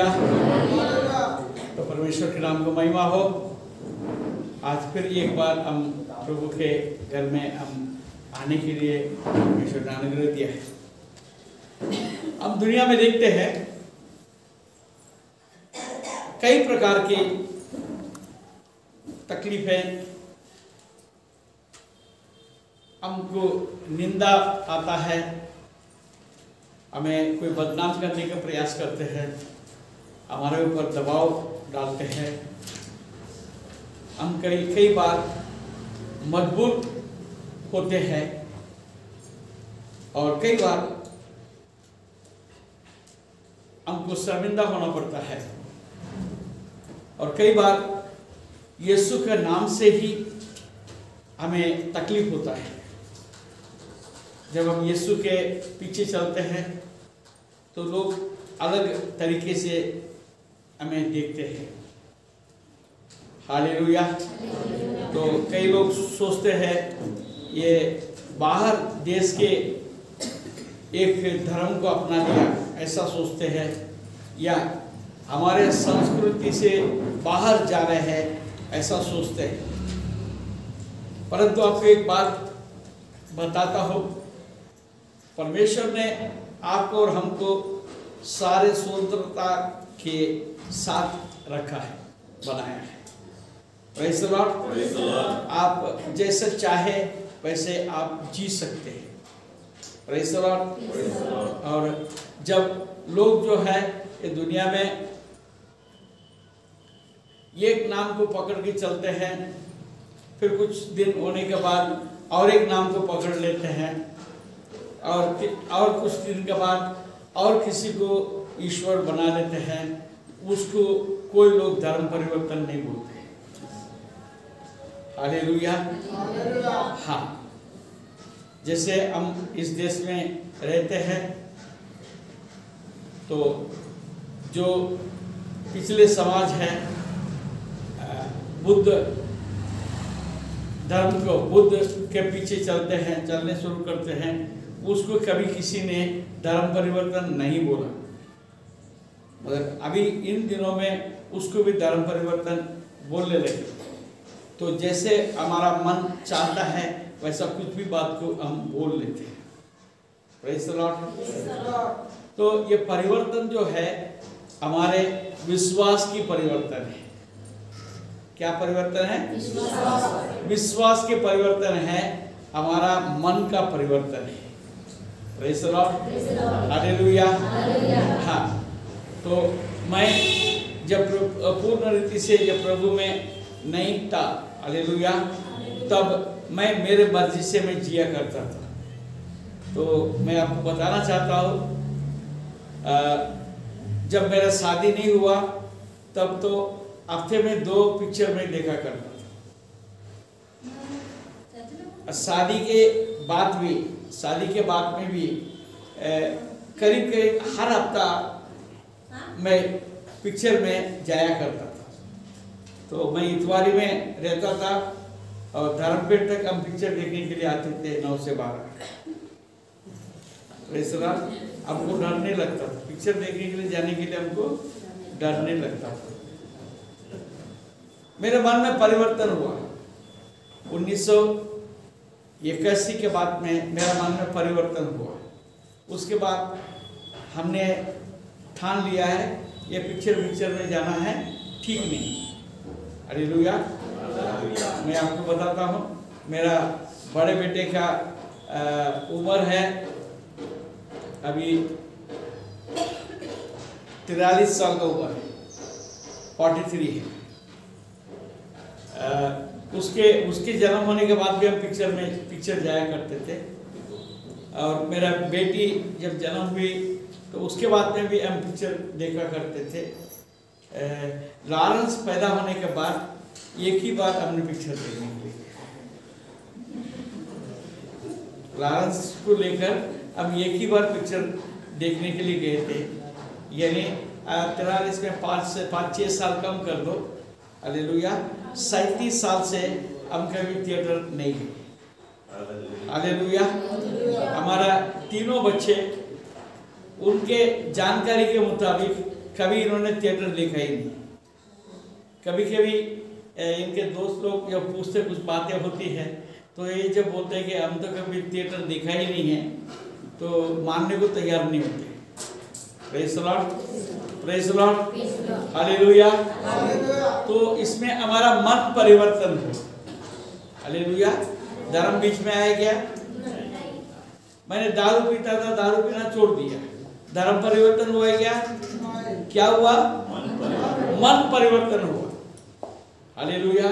Hallelujah. तो परमेश्वर के नाम को महिमा हो। आज फिर एक बार हम प्रभु के घर में हम आने के लिए परमेश्वर ने अनुग्रह दिया है। हम दुनिया में देखते हैं कई प्रकार की तकलीफें, हमको निंदा आता है, हमें कोई बदनाम करने का प्रयास करते हैं, हमारे ऊपर दबाव डालते हैं। हम कई बार मजबूर होते हैं और कई बार हमको शर्मिंदा होना पड़ता है और कई बार यीशु के नाम से ही हमें तकलीफ होता है। जब हम यीशु के पीछे चलते हैं तो लोग अलग तरीके से हमें देखते हैं। हालेलुया। तो कई लोग सोचते हैं ये बाहर देश के एक धर्म को अपना लिया, ऐसा सोचते हैं, या हमारे संस्कृति से बाहर जा रहे हैं, ऐसा सोचते हैं। परंतु आपको एक बात बताता हूँ, परमेश्वर ने आपको और हमको सारे स्वतंत्रता के साथ रखा है, बनाया है। Praise the Lord. आप जैसे चाहे वैसे आप जी सकते हैं। Praise the Lord. और जब लोग जो है ये दुनिया में एक नाम को पकड़ के चलते हैं, फिर कुछ दिन होने के बाद और एक नाम को पकड़ लेते हैं, और कुछ दिन के बाद और किसी को ईश्वर बना लेते हैं, उसको कोई लोग धर्म परिवर्तन नहीं बोलते। हालेलुया। हाँ, जैसे हम इस देश में रहते हैं तो जो पिछले समाज है, बुद्ध धर्म को, बुद्ध के पीछे चलते हैं, चलने शुरू करते हैं, उसको कभी किसी ने धर्म परिवर्तन नहीं बोला। मगर अभी इन दिनों में उसको भी धर्म परिवर्तन बोलने लगे। तो जैसे हमारा मन चाहता है वैसा कुछ भी बात को हम बोल लेते हैं। Praise the Lord. तो ये परिवर्तन जो है हमारे विश्वास की परिवर्तन है। क्या परिवर्तन है? विश्वास के परिवर्तन है, हमारा मन का परिवर्तन है। Praise the Lord. हालेलुया। हाँ, तो मैं जब पूर्ण रीति से जब प्रभु में नहीं था, हालेलुया, तब मैं मेरे मर्जी से मैं जिया करता था। तो मैं आपको बताना चाहता हूँ, जब मेरा शादी नहीं हुआ तब तो हफ्ते में 2 पिक्चर में देखा करता था। शादी के बाद में भी करीब हर हफ्ता मैं पिक्चर में जाया करता था। तो मैं इतवारी में रहता था और धर्मपेट तक हम पिक्चर देखने के लिए आते थे 9 से 12। हमको डर नहीं लगता था, पिक्चर देखने के लिए जाने के लिए हमको डर नहीं लगता था। मेरे मन में परिवर्तन हुआ 1981 के बाद में, मेरा मन में परिवर्तन हुआ। उसके बाद हमने ठान लिया है ये पिक्चर में जाना है ठीक नहीं। हालेलुया। मैं आपको बताता हूँ, मेरा बड़े बेटे का उम्र है अभी 43 साल का उम्र है, 43 है। उसके जन्म होने के बाद भी हम पिक्चर जाया करते थे। और मेरा बेटी जब जन्म हुई तो उसके बाद में भी हम पिक्चर देखा करते थे। लॉरेंस पैदा होने के बाद एक ही बार हमने पिक्चर देखने के लिए, लॉरेंस को लेकर हम एक ही बार पिक्चर देखने के लिए गए थे। यानी 43 में 5-6 साल कम कर दो, हालेलुया, 37 साल से हम कभी थिएटर नहीं गए। हालेलुया। हमारा तीनों बच्चे उनके जानकारी के मुताबिक कभी इन्होंने थिएटर देखा ही नहीं। कभी कभी इनके दोस्त लोग जब पूछते कुछ बातें होती है तो ये जब बोलते हैं कि हम तो कभी थिएटर देखा ही नहीं है, तो मानने को तैयार नहीं होते। Praise the Lord, praise the Lord, hallelujah. तो इसमें हमारा मन परिवर्तन हो। हालेलुया। धर्म बीच में आया क्या? मैंने दारू पीता था, दारू पीना छोड़ दिया, धर्म परिवर्तन हुआ है क्या? क्या हुआ? मन परिवर्तन हुआ। हालेलुया।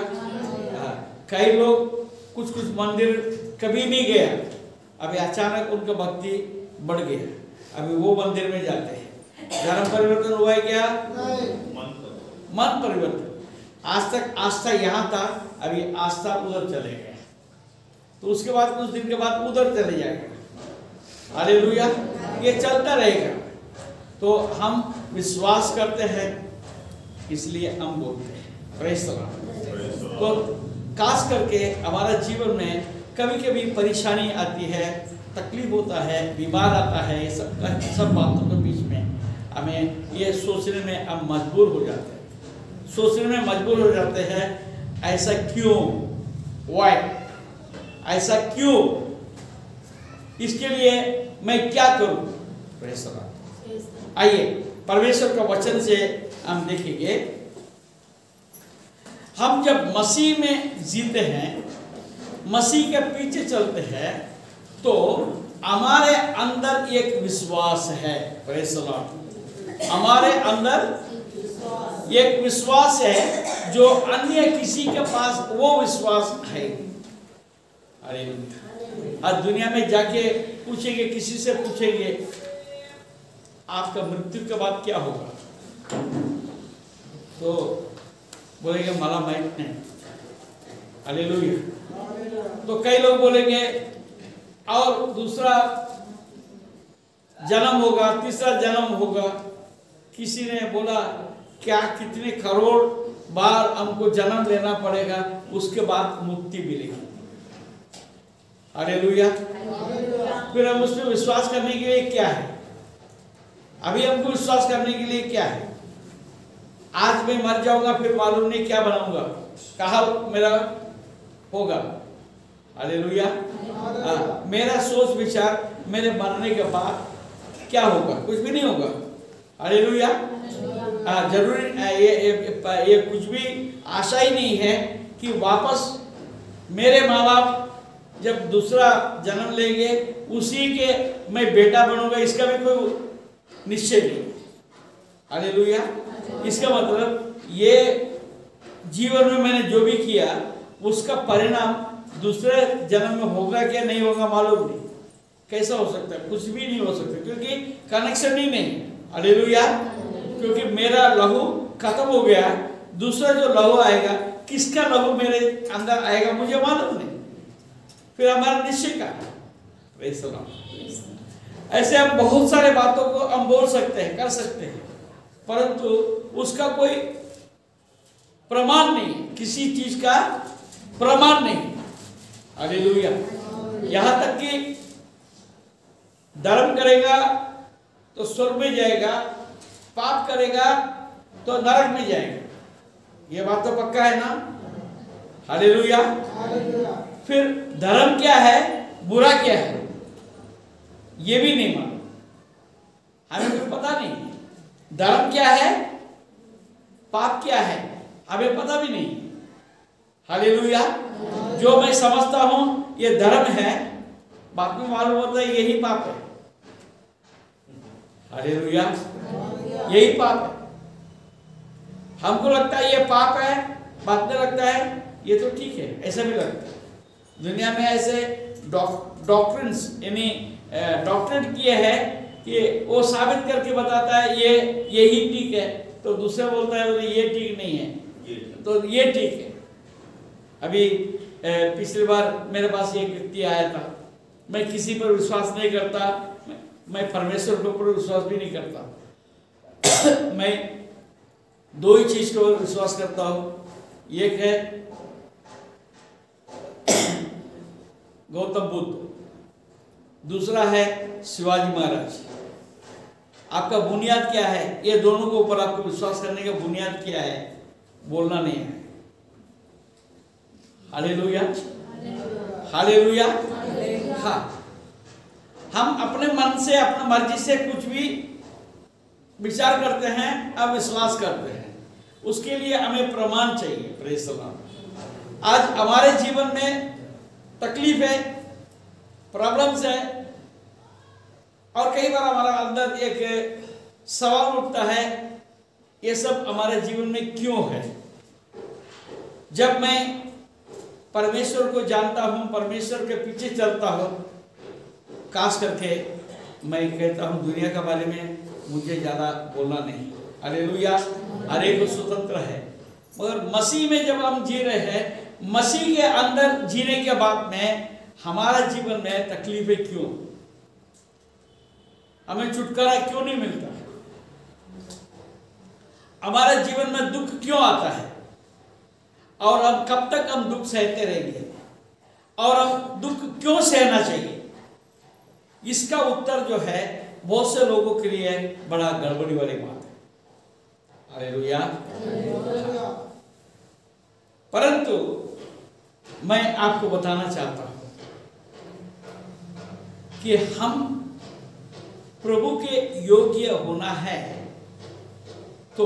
कई लोग कुछ मंदिर कभी नहीं गया, अभी अचानक उनका भक्ति बढ़ गया, अभी वो मंदिर में जाते हैं। धर्म परिवर्तन हुआ है क्या? मन परिवर्तन। आज तक आस्था यहाँ था, अभी आस्था उधर चले गए, तो उसके बाद कुछ दिन के बाद उधर चले जाएगा। हालेलुया। ये चलता रहेगा। तो हम विश्वास करते हैं इसलिए हम बोलते हैं। Praise the Lord. तो खास करके हमारा जीवन में कभी कभी परेशानी आती है, तकलीफ होता है, बीमार आता है, सब बातों के बीच में हमें ये सोचने में हम मजबूर हो जाते हैं, सोचने में मजबूर हो जाते हैं, ऐसा क्यों? व्हाई? ऐसा क्यों? इसके लिए मैं क्या करूं? Praise the Lord. आइए परमेश्वर का वचन से हम देखेंगे। हम जब मसीह में जीते हैं, मसीह के पीछे चलते हैं, तो हमारे अंदर एक विश्वास है। Praise the Lord. हमारे अंदर एक विश्वास है जो अन्य किसी के पास वो विश्वास है। अरे आज दुनिया में जाके पूछेंगे, किसी से पूछेंगे आपका मृत्यु के बाद क्या होगा, तो बोलेंगे मला माहित नहीं। हालेलुया। तो कई लोग बोलेंगे और दूसरा जन्म होगा, तीसरा जन्म होगा। किसी ने बोला क्या कितने करोड़ बार हमको जन्म लेना पड़ेगा, उसके बाद मुक्ति मिलेगी। हालेलुया। फिर हम उस पर विश्वास करने के लिए क्या है? अभी हमको विश्वास करने के लिए क्या है? आज मैं मर जाऊंगा, फिर मालूम नहीं क्या बनाऊंगा, कहा मेरा होगा। हालेलुया। मेरा सोच विचार मेरे मरने के बाद क्या होगा? कुछ भी नहीं होगा। हालेलुया। जरूरी ये कुछ भी आशा ही नहीं है कि वापस मेरे माँ बाप जब दूसरा जन्म लेंगे उसी के मैं बेटा बनूंगा, इसका भी कोई निश्चय नहीं। हालेलुया। इसका मतलब ये जीवन में मैंने जो भी किया उसका परिणाम दूसरे जन्म में होगा क्या नहीं होगा मालूम नहीं। कैसा हो सकता है? कुछ भी नहीं हो सकता, क्योंकि कनेक्शन ही नहीं। हालेलुया। क्योंकि मेरा लहू खत्म हो गया, दूसरा जो लहू आएगा, किसका लहू मेरे अंदर आएगा मुझे मालूम नहीं। फिर हमारा निश्चय का प्रेज़ द लॉर्ड। ऐसे हम बहुत सारे बातों को हम बोल सकते हैं, कर सकते हैं, परंतु उसका कोई प्रमाण नहीं, किसी चीज का प्रमाण नहीं। हालेलुया। यहां तक कि धर्म करेगा तो स्वर्ग में जाएगा, पाप करेगा तो नरक में जाएगा। ये बात तो पक्का है ना? हालेलुया। फिर धर्म क्या है, बुरा क्या है, ये भी नहीं मालूम, हमें कुछ पता नहीं। धर्म क्या है, पाप क्या है, हमें पता भी नहीं। हालेलुया। जो मैं समझता हूं ये धर्म है, बाद में मालूम होता है यही पाप है। हालेलुया। यही पाप है। हमको लगता है ये पाप है, बाद में लगता है ये तो ठीक है, ऐसा भी लगता है। दुनिया में ऐसे डॉक्ट्रिन्स यानी डॉक्टरेट किए हैं कि वो साबित करके बताता है ये यही ठीक है, तो दूसरा बोलता है ये ठीक नहीं है, तो ये ठीक है। अभी पिछली बार मेरे पास एक व्यक्ति आया था, मैं किसी पर विश्वास नहीं करता, मैं परमेश्वर के ऊपर विश्वास भी नहीं करता। मैं दो ही चीज को विश्वास करता हूं, एक है गौतम बुद्ध, दूसरा है शिवाजी महाराज। आपका बुनियाद क्या है, ये दोनों के ऊपर आपको विश्वास करने का बुनियाद क्या है, बोलना नहीं है। Hallelujah, hallelujah. हाँ, हम अपने मन से अपनी मर्जी से कुछ भी विचार करते हैं, अविश्वास करते हैं, उसके लिए हमें प्रमाण चाहिए। Praise the Lord. आज हमारे जीवन में तकलीफ है, प्रॉब्लम्स है, और कई बार हमारा अंदर एक सवाल उठता है, ये सब हमारे जीवन में क्यों है। जब मैं परमेश्वर को जानता हूँ, परमेश्वर के पीछे चलता हूँ, खास करके मैं कहता हूँ दुनिया के बारे में मुझे ज़्यादा बोलना नहीं। हालेलुया, हर एक स्वतंत्र है, मगर मसीह में जब हम जी रहे हैं, मसीह के अंदर जीने के बाद में हमारा जीवन में तकलीफें क्यों, हमें छुटकारा क्यों नहीं मिलता, हमारे जीवन में दुख क्यों आता है, और अब कब तक हम दुख सहते रहेंगे, और हम दुख क्यों सहना चाहिए। इसका उत्तर जो है बहुत से लोगों के लिए बड़ा गड़बड़ी वाली बात है। हालेलुया। परंतु मैं आपको बताना चाहता हूं कि हम प्रभु के योग्य होना है तो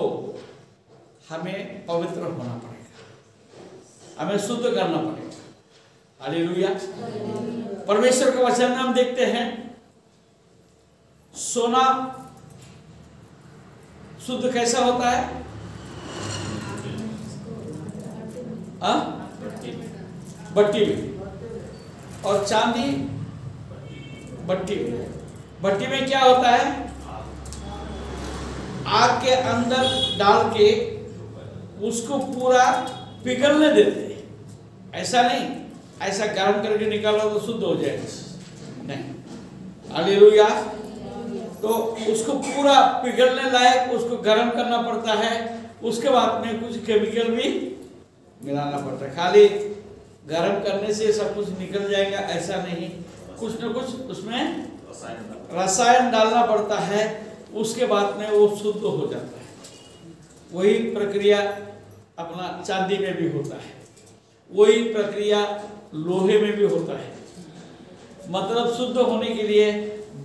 हमें पवित्र होना पड़ेगा, हमें शुद्ध करना पड़ेगा। हालेलुया। परमेश्वर के वचन में हम देखते हैं, सोना शुद्ध कैसा होता है? भट्टी में, और चांदी भट्टी में। भट्टी में क्या होता है? आग के अंदर डाल के उसको पूरा पिघलने देते हैं। ऐसा नहीं ऐसा गर्म करके निकालो तो शुद्ध हो जाएगा, नहीं। हालेलुया। तो उसको पूरा पिघलने लायक उसको गर्म करना पड़ता है, उसके बाद में कुछ केमिकल भी मिलाना पड़ता है। खाली गर्म करने से सब कुछ निकल जाएगा ऐसा नहीं, कुछ न कुछ उसमें रसायन डालना पड़ता है, उसके बाद में वो शुद्ध हो जाता है। वही प्रक्रिया अपना चांदी में भी होता है, वही प्रक्रिया लोहे में भी होता है। मतलब शुद्ध होने के लिए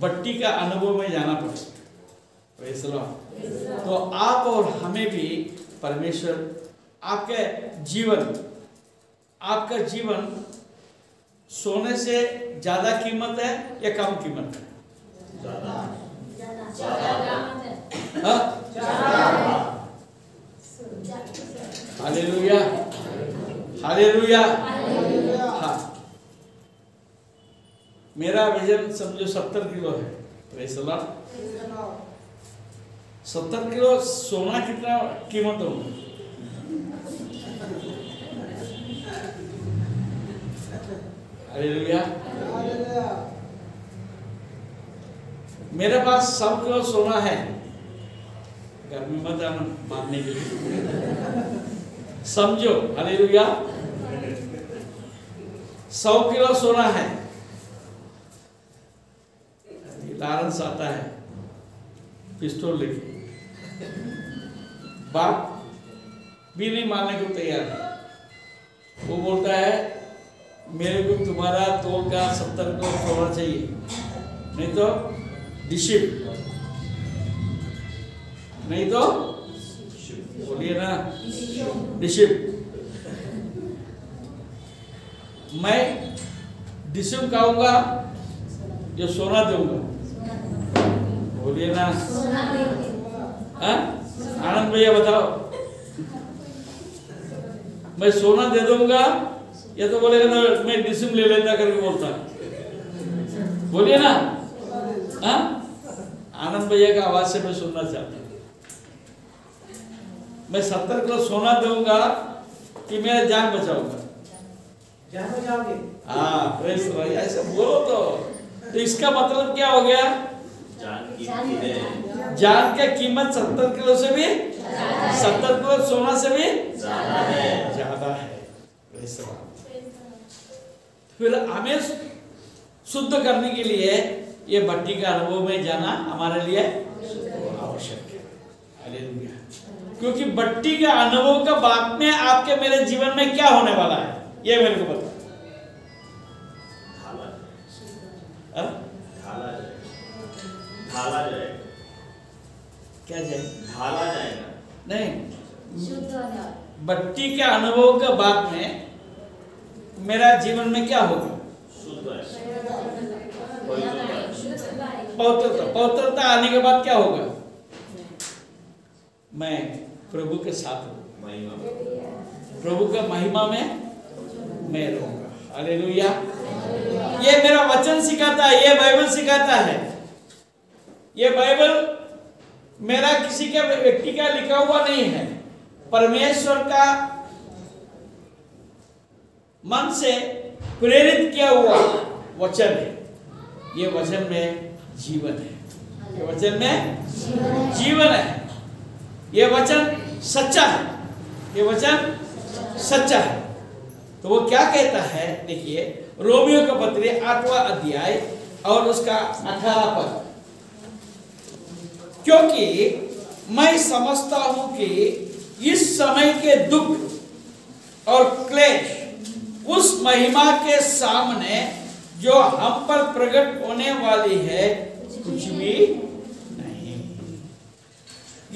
भट्टी का अनुभव में जाना पड़ेगा। Praise the Lord. तो आप और हमें भी परमेश्वर, आपके जीवन, आपका जीवन सोने से ज्यादा कीमत है या कम कीमत है? Hallelujah, hallelujah. हाँ, मेरा वजन समझो 70 किलो है। Praise the Lord. 70 किलो सोना कितना कीमत होगा? हालेलुया। मेरे पास 100 किलो सोना है, घर में मत आना मानने के लिए, समझो। हालेलुया। 100 किलो सोना है, लारंस आता है पिस्तौल लेके, बाप भी नहीं मानने को तैयार है। वो बोलता है मेरे को तुम्हारा तोल का 70 किलो सोना चाहिए, नहीं तो डिशिप, नहीं तो बोलिए ना डिशिप। मैं डिशिप खाऊंगा जो सोना दूंगा, बोलिए ना। आनंद भैया बताओ, मैं सोना दे दूंगा या तो बोलेगा ना मैं डिसिम ले लेता करके बोलता, बोलिए ना। आनंद भैया का आवाज से मैं सुनना चाहता हूँ। मैं 70 किलो सोना दूंगा कि मेरा जान बचाऊंगा? जान बचाओगे? हाँ, प्रेज़ द लॉर्ड। ऐसा बोलो तो इसका मतलब क्या हो गया? जान की कीमत 70 किलो से भी, 70 किलो सोना से भी ज्यादा है। फिर हमें शुद्ध करने के लिए ये भट्टी का अनुभव में जाना हमारे लिए आवश्यक है। हालेलुया। क्योंकि बट्टी के अनुभव का बाद में आपके मेरे जीवन में क्या होने वाला है, ये मेरे को बता। ढाला जाएगा। क्या जाए? ढाला जाएगा। नहीं, बट्टी के अनुभव के बाद में मेरा जीवन में क्या होगा? पवित्रता आने के बाद क्या होगा? मैं प्रभु के साथ हूँ, प्रभु का महिमा में मैं रहूंगा। हालेलुया। ये मेरा वचन सिखाता है, ये बाइबल सिखाता है। ये बाइबल मेरा किसी के व्यक्ति का लिखा हुआ नहीं है, परमेश्वर का मन से प्रेरित किया हुआ वचन है। ये वचन में जीवन है, ये वचन में जीवन है। ये वचन सच्चा है, ये वचन सच्चा है। तो वो क्या कहता है, देखिए रोमियो का पत्री 8वां अध्याय और उसका 18 पद। क्योंकि मैं समझता हूं कि इस समय के दुख और क्लेश उस महिमा के सामने जो हम पर प्रकट होने वाली है कुछ भी नहीं।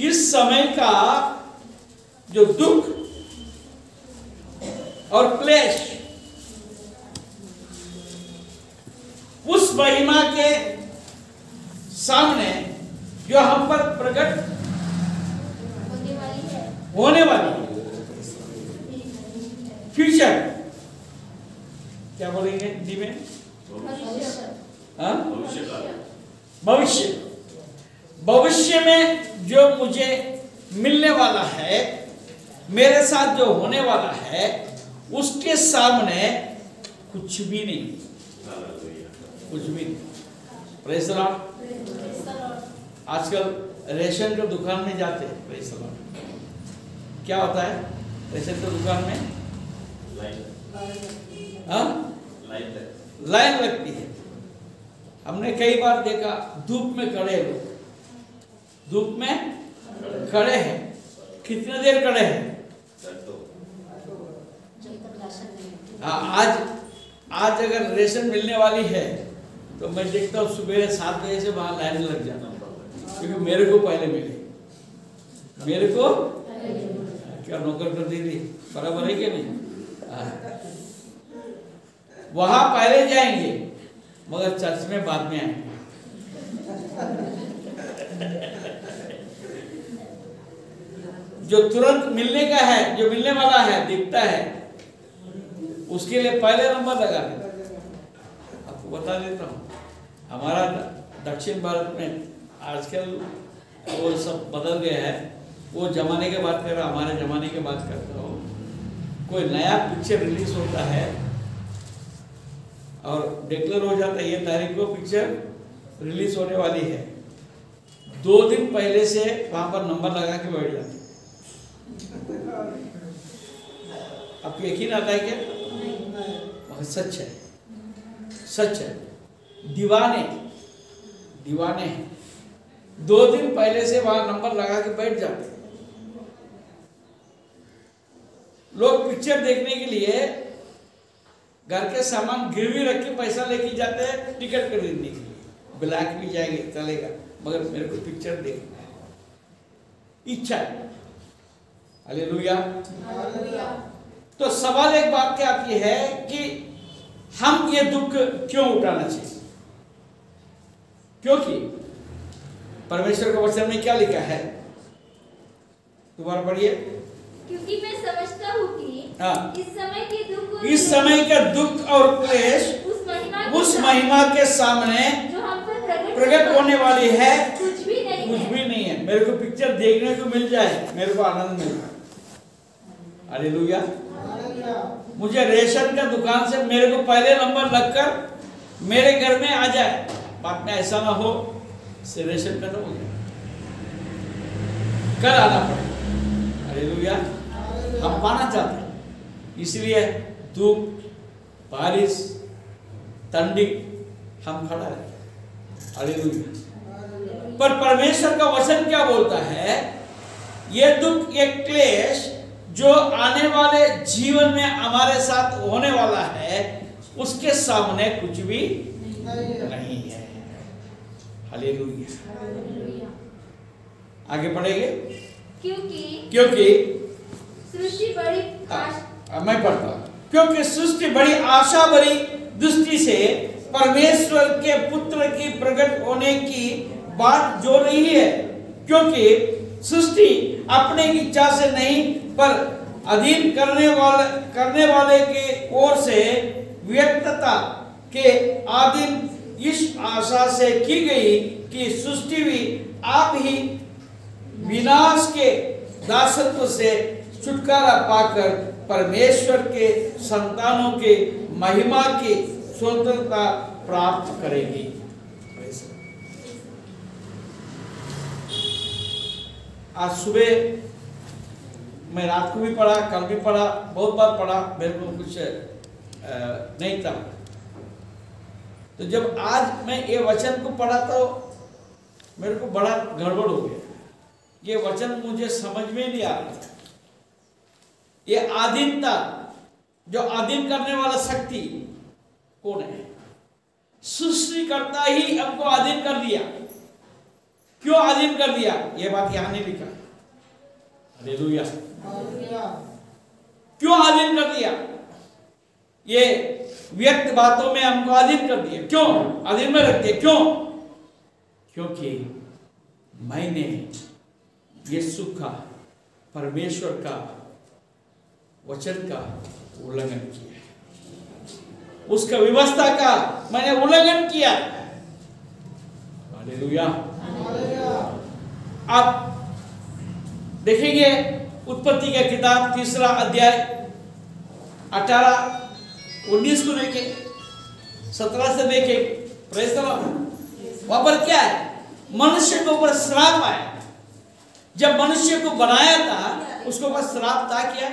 इस समय का जो दुख और क्लेश उस महिमा के सामने जो हम पर प्रकट होने वाली है। फ्यूचर क्या बोलेंगे हिंदी में? भविष्य। भविष्य में जो मुझे मिलने वाला है, मेरे साथ जो होने वाला है, उसके सामने कुछ भी नहीं, कुछ भी नहीं। Praise the Lord. आजकल रेशन के दुकान में जाते हैं, प्रेज़ द लॉर्ड, क्या होता है रेशन के दुकान में? लाइन लगती है। हमने कई बार देखा धूप में खड़े लोग, धूप में खड़े हैं। कितने देर खड़े हैं? आज अगर रेशन मिलने वाली है तो मैं देखता हूँ सुबह 7 बजे से वहां लाइन लग जाना, क्योंकि मेरे को पहले मिले। मेरे को क्या नौकर कर दी थी, बराबर है कि नहीं? वहां पहले जाएंगे मगर चर्च में बाद में आएंगे। जो तुरंत मिलने का है, जो मिलने वाला है, दिखता है, उसके लिए पहले नंबर लगा दें। आपको बता देता हूँ, हमारा दक्षिण भारत में आजकल वो सब बदल गया है। वो जमाने के बात कर रहा, हमारे जमाने के बात करता हूँ। कोई नया पिक्चर रिलीज होता है और डिक्लेयर हो जाता है ये तारीख को पिक्चर रिलीज होने वाली है, 2 दिन पहले से वहां पर नंबर लगा के बैठ जाते। आपको यकीन आता है क्या? मगर सच है, सच है। दीवाने दीवाने हैं, 2 दिन पहले से वहां नंबर लगा के बैठ जाते। लोग पिक्चर देखने के लिए घर के सामान गिरवी रख के पैसा लेके जाते हैं टिकट खरीदने के लिए। ब्लैक भी जाएंगे चलेगा, मगर मेरे को पिक्चर देखना है, इच्छा है। हालेलुया। तो सवाल एक बात क्या आती है कि हम ये दुख क्यों उठाना चाहिए? क्योंकि परमेश्वर के वचन में क्या लिखा है, दोबारा पढ़िए। क्योंकि मैं समझता हूँ कि इस समय का दुख और क्लेश उस महिमा के सामने जो हम पर प्रकट होने वाली है कुछ भी नहीं है। मेरे को पिक्चर देखने को मिल जाए, मेरे को आनंद मिलता है। हालेलुया। मुझे रेशन का दुकान से मेरे को पहले नंबर लगकर मेरे घर में आ जाए, बाद में ऐसा ना हो से रेशन खत्म हो गया, कल आना पड़े। हालेलुया। हम पाना चाहते हैं, इसलिए धूप, बारिश, ठंडी हम खड़ा है। हालेलुया। पर परमेश्वर का वचन क्या बोलता है? ये दुख, ये क्लेश जो आने वाले जीवन में हमारे साथ होने वाला है, उसके सामने कुछ भी नहीं है। हालेलुया। आगे पढ़ेंगे। क्योंकि सृष्टि बड़ी मैं पढ़ता हूं। क्योंकि सृष्टि बड़ी आशा भरी दृष्टि से परमेश्वर के पुत्र की प्रकट होने की बात जो रही है, क्योंकि सृष्टि अपने इच्छा से नहीं पर अधीन करने वाले के ओर से व्यक्तता के अधीन इस आशा से की गई कि सृष्टि भी आप ही विनाश के दासत्व से छुटकारा पाकर परमेश्वर के संतानों के महिमा की स्वतंत्रता प्राप्त करेगी। आज सुबह मैं रात को भी पढ़ा, कल भी पढ़ा, बहुत बार पढ़ा, मेरे को कुछ नहीं था। तो जब आज मैं ये वचन को पढ़ा तो मेरे को बड़ा गड़बड़ हो गया। ये वचन मुझे समझ में नहीं आ रहा। ये आधीनता, जो आधीन करने वाला शक्ति कौन है? सृष्टिकर्ता ही हमको अधीन कर दिया। क्यों अधीन कर दिया? ये बात यहां नहीं लिखा। हालेलुया। क्यों अधीन कर दिया? ये व्यक्त बातों में हमको अधीन कर दिया। क्यों अधीन में रखते? क्यों? क्योंकि मैंने यीशु का, परमेश्वर का वचन का उल्लंघन किया, उसका व्यवस्था का मैंने उल्लंघन किया। हालेलुया। आप देखेंगे उत्पत्ति का किताब 3 अध्याय 18-19 को देखें, 17 से देखें। Praise the Lord. वहां पर क्या है? मनुष्य के ऊपर श्राप आया। जब मनुष्य को बनाया था उसके ऊपर श्राप था क्या?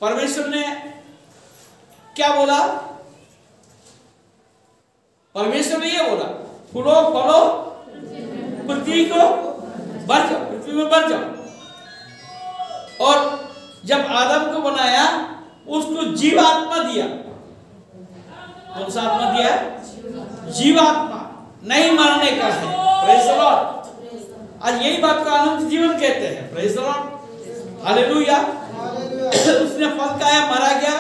परमेश्वर ने क्या बोला? परमेश्वर ने ये बोला, फूलो फलो पृथ्वी को भर जाओ, पृथ्वी में भर जाओ। और जब आदम को बनाया उसको जीवात्मा दिया। कौन सा आत्मा दिया? जीवात्मा, नहीं मरने का है। Praise the Lord. आज यही बात को अनंत जीवन कहते हैं। Praise the Lord. हालेलुया। उसने फल खाया, मरा गया?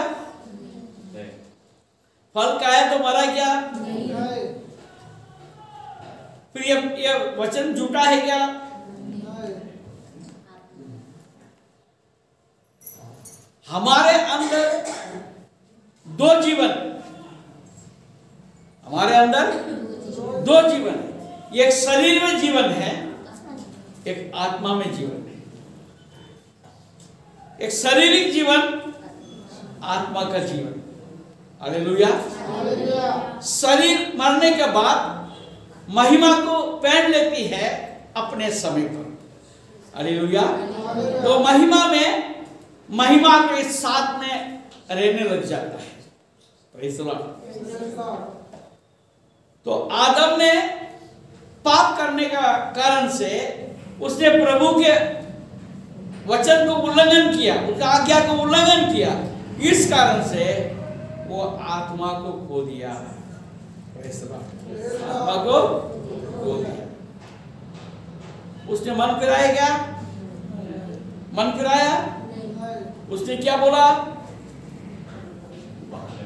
फल खाया तो मरा गया? फिर ये वचन झूठा है क्या? हमारे अंदर दो जीवन, हमारे अंदर दो जीवन है। एक शरीर में जीवन है, एक आत्मा में जीवन है। एक शारीरिक जीवन, आत्मा का जीवन। हालेलुया। शरीर मरने के बाद महिमा को पहन लेती है अपने समय पर। हालेलुया। तो महिमा में, महिमा के साथ में रहने लग जाता है। Praise the Lord. तो आदम ने पाप करने का कारण से उसने प्रभु के वचन को उल्लंघन किया, उसका आज्ञा को उल्लंघन किया। इस कारण से वो आत्मा को खो दिया। आत्मा को खो दिया। उसने मन फिराया क्या? मन फिराया? उसने क्या बोला?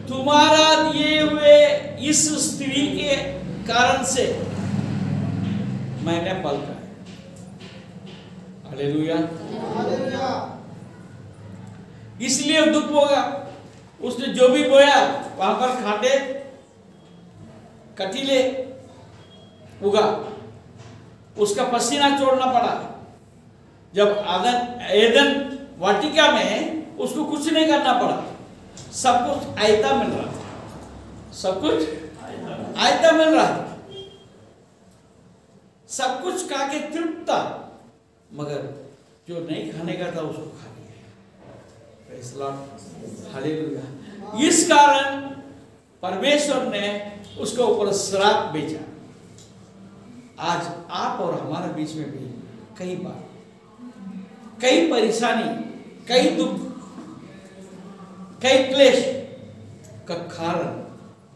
तुम्हारा दिए हुए इस स्त्री के कारण से मैंने फल खाया। हालेलुया। इसलिए दुख होगा। उसने जो भी बोया वहां पर खाटे कटीले उगा, उसका पसीना छोड़ना पड़ा। जब एदन वाटिका में उसको कुछ नहीं करना पड़ा, सब कुछ आयता मिल रहा था। सब कुछ आयता मिल रहा था। सब कुछ खा के तृप्त था, मगर जो नहीं खाने का था उसको खा लिया। Praise the Lord. हालेलुया। इस कारण परमेश्वर ने उसके ऊपर श्राप भेजा। आज आप और हमारे बीच में भी कई बार कई परेशानी, कई दुख, कई क्लेश का कारण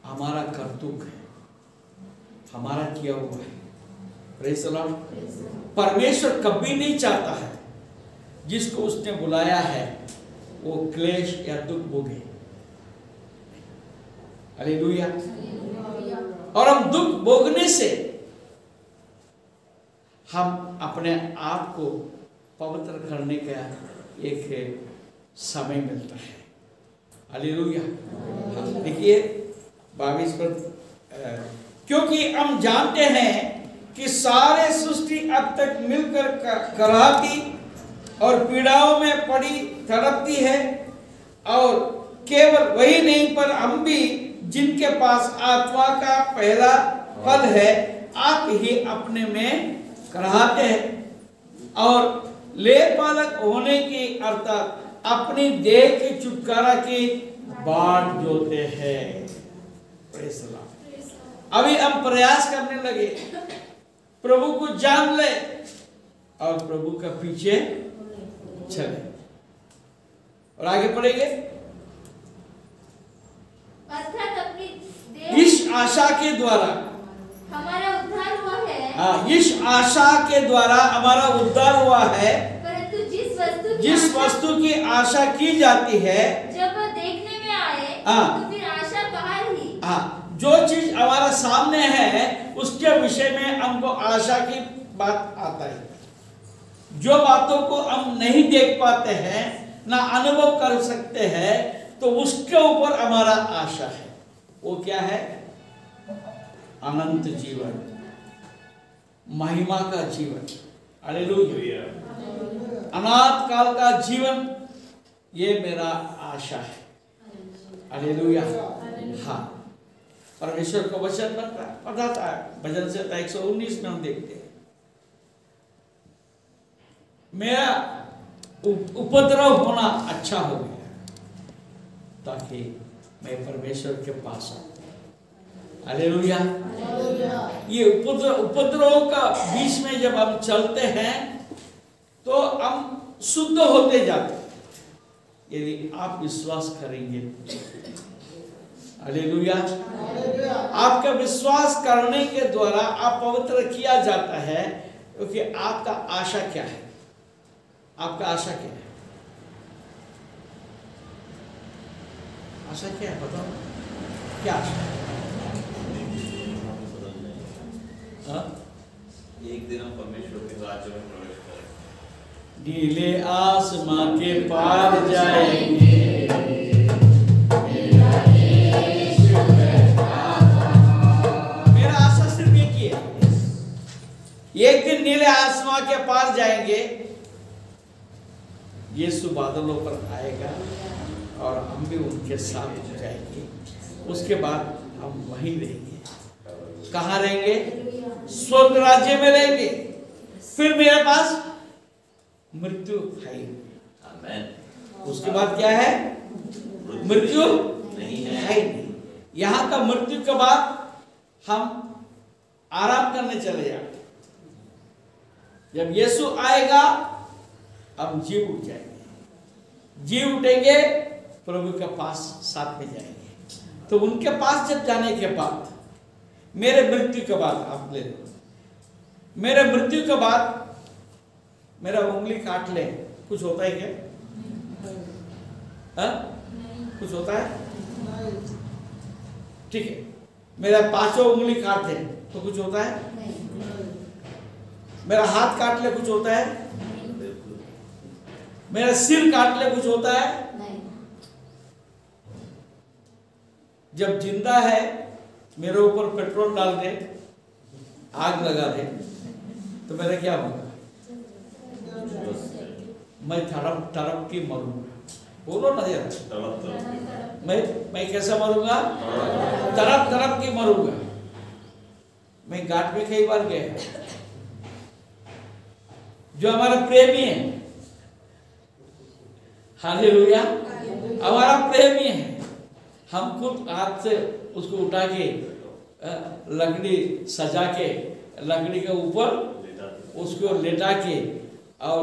हमारा कर्तव्य है, हमारा किया हुआ है। Praise the Lord. परमेश्वर कभी नहीं चाहता है जिसको उसने बुलाया है वो क्लेश या दुख भोगे। हालेलुया। और हम दुख भोगने से हम अपने आप को पवित्र करने का एक समय मिलता है। हालेलुया। देखिए 22 पर, क्योंकि हम जानते हैं कि सारे सृष्टि अब तक मिलकर कराहती और पीड़ाओं में पड़ी तड़पती है, और केवल वही नहीं पर हम भी जिनके पास आत्मा का पहला पद है आप ही अपने में कराहते हैं और लेपालक होने की अर्थात अपनी देह के छुटकारा की बाट जोते हैं। Praise the Lord. अभी हम प्रयास करने लगे प्रभु को जान ले और प्रभु का पीछे चले, और आगे पढ़ेंगे। अर्थात अपनी इस आशा के द्वारा हमारा उद्धार हुआ है। हाँ, इस आशा के द्वारा हमारा उद्धार हुआ है। परंतु जिस वस्तु की आशा की जाती है जब वह देखने में आए तो फिर आशा बाहर ही। हाँ, जो चीज हमारा सामने है उसके विषय में हमको आशा की बात आता है। जो बातों को हम नहीं देख पाते हैं ना अनुभव कर सकते हैं तो उसके ऊपर हमारा आशा है। वो क्या है? अनंत जीवन, महिमा का जीवन। हालेलुया। अनाथ काल का जीवन, ये मेरा आशा है। हालेलुया। हाँ, परमेश्वर को वचन बताता है, भजन से 119 में हम देखते हैं, मेरा उपद्रव होना अच्छा हो गया ताकि मैं परमेश्वर के पास आऊं। हालेलुया। ये उपद्रव का बीच में जब हम चलते हैं तो हम शुद्ध होते जाते हैं, यदि आप विश्वास करेंगे। हालेलुया। आपका विश्वास करने के द्वारा आप पवित्र किया जाता है, क्योंकि आपका आशा क्या है? आपका आशा क्या है? आशा क्या है? बताओ, क्या आशा है? एक दिन हम परमेश्वर के राज्य में प्रवेश करेंगे, नीले आसमां के पार जाएंगे। मेरा आशा सिर्फ एक ही है, एक दिन नीले आसमां के पार जाएंगे, यीशु बादलों पर आएगा और हम भी उनके साथ हो जाएंगे। उसके बाद हम वहीं रहेंगे। कहाँ रहेंगे? स्वर्ग राज्य में रहेंगे। फिर मेरे पास मृत्यु है। आमीन। उसके बाद क्या है? मृत्यु नहीं है। नहीं। यहाँ का मृत्यु के बाद हम आराम करने चले जाते। जब यीशु आएगा हम जी उठ जाएंगे। जी उठेंगे, प्रभु के पास साथ में जाएंगे। तो उनके पास जब जाने के बाद, मेरे मृत्यु के बाद, आप ले लो, मेरे मृत्यु के बाद मेरा उंगली काट ले, कुछ होता है क्या? कुछ होता है? ठीक है, मेरा 5 उंगली काट दे तो कुछ होता है? मेरा हाथ काट ले कुछ होता है? मेरा सिर काट ले कुछ होता है? जब जिंदा है मेरे ऊपर पेट्रोल डाल दे, आग लगा दे, तो मेरा क्या होगा? मैं तड़प तड़प के मरूंगा। बोलो ना यार, मैं कैसा मरूंगा? तड़प तड़प के मरूंगा। मैं घाट में कई बार गया। जो हमारा प्रेमी है, हालेलुया, हमारा प्रेमी है, हम खुद हाथ से उसको उठा के लकड़ी सजा के लकड़ी के ऊपर उसको लेटा के और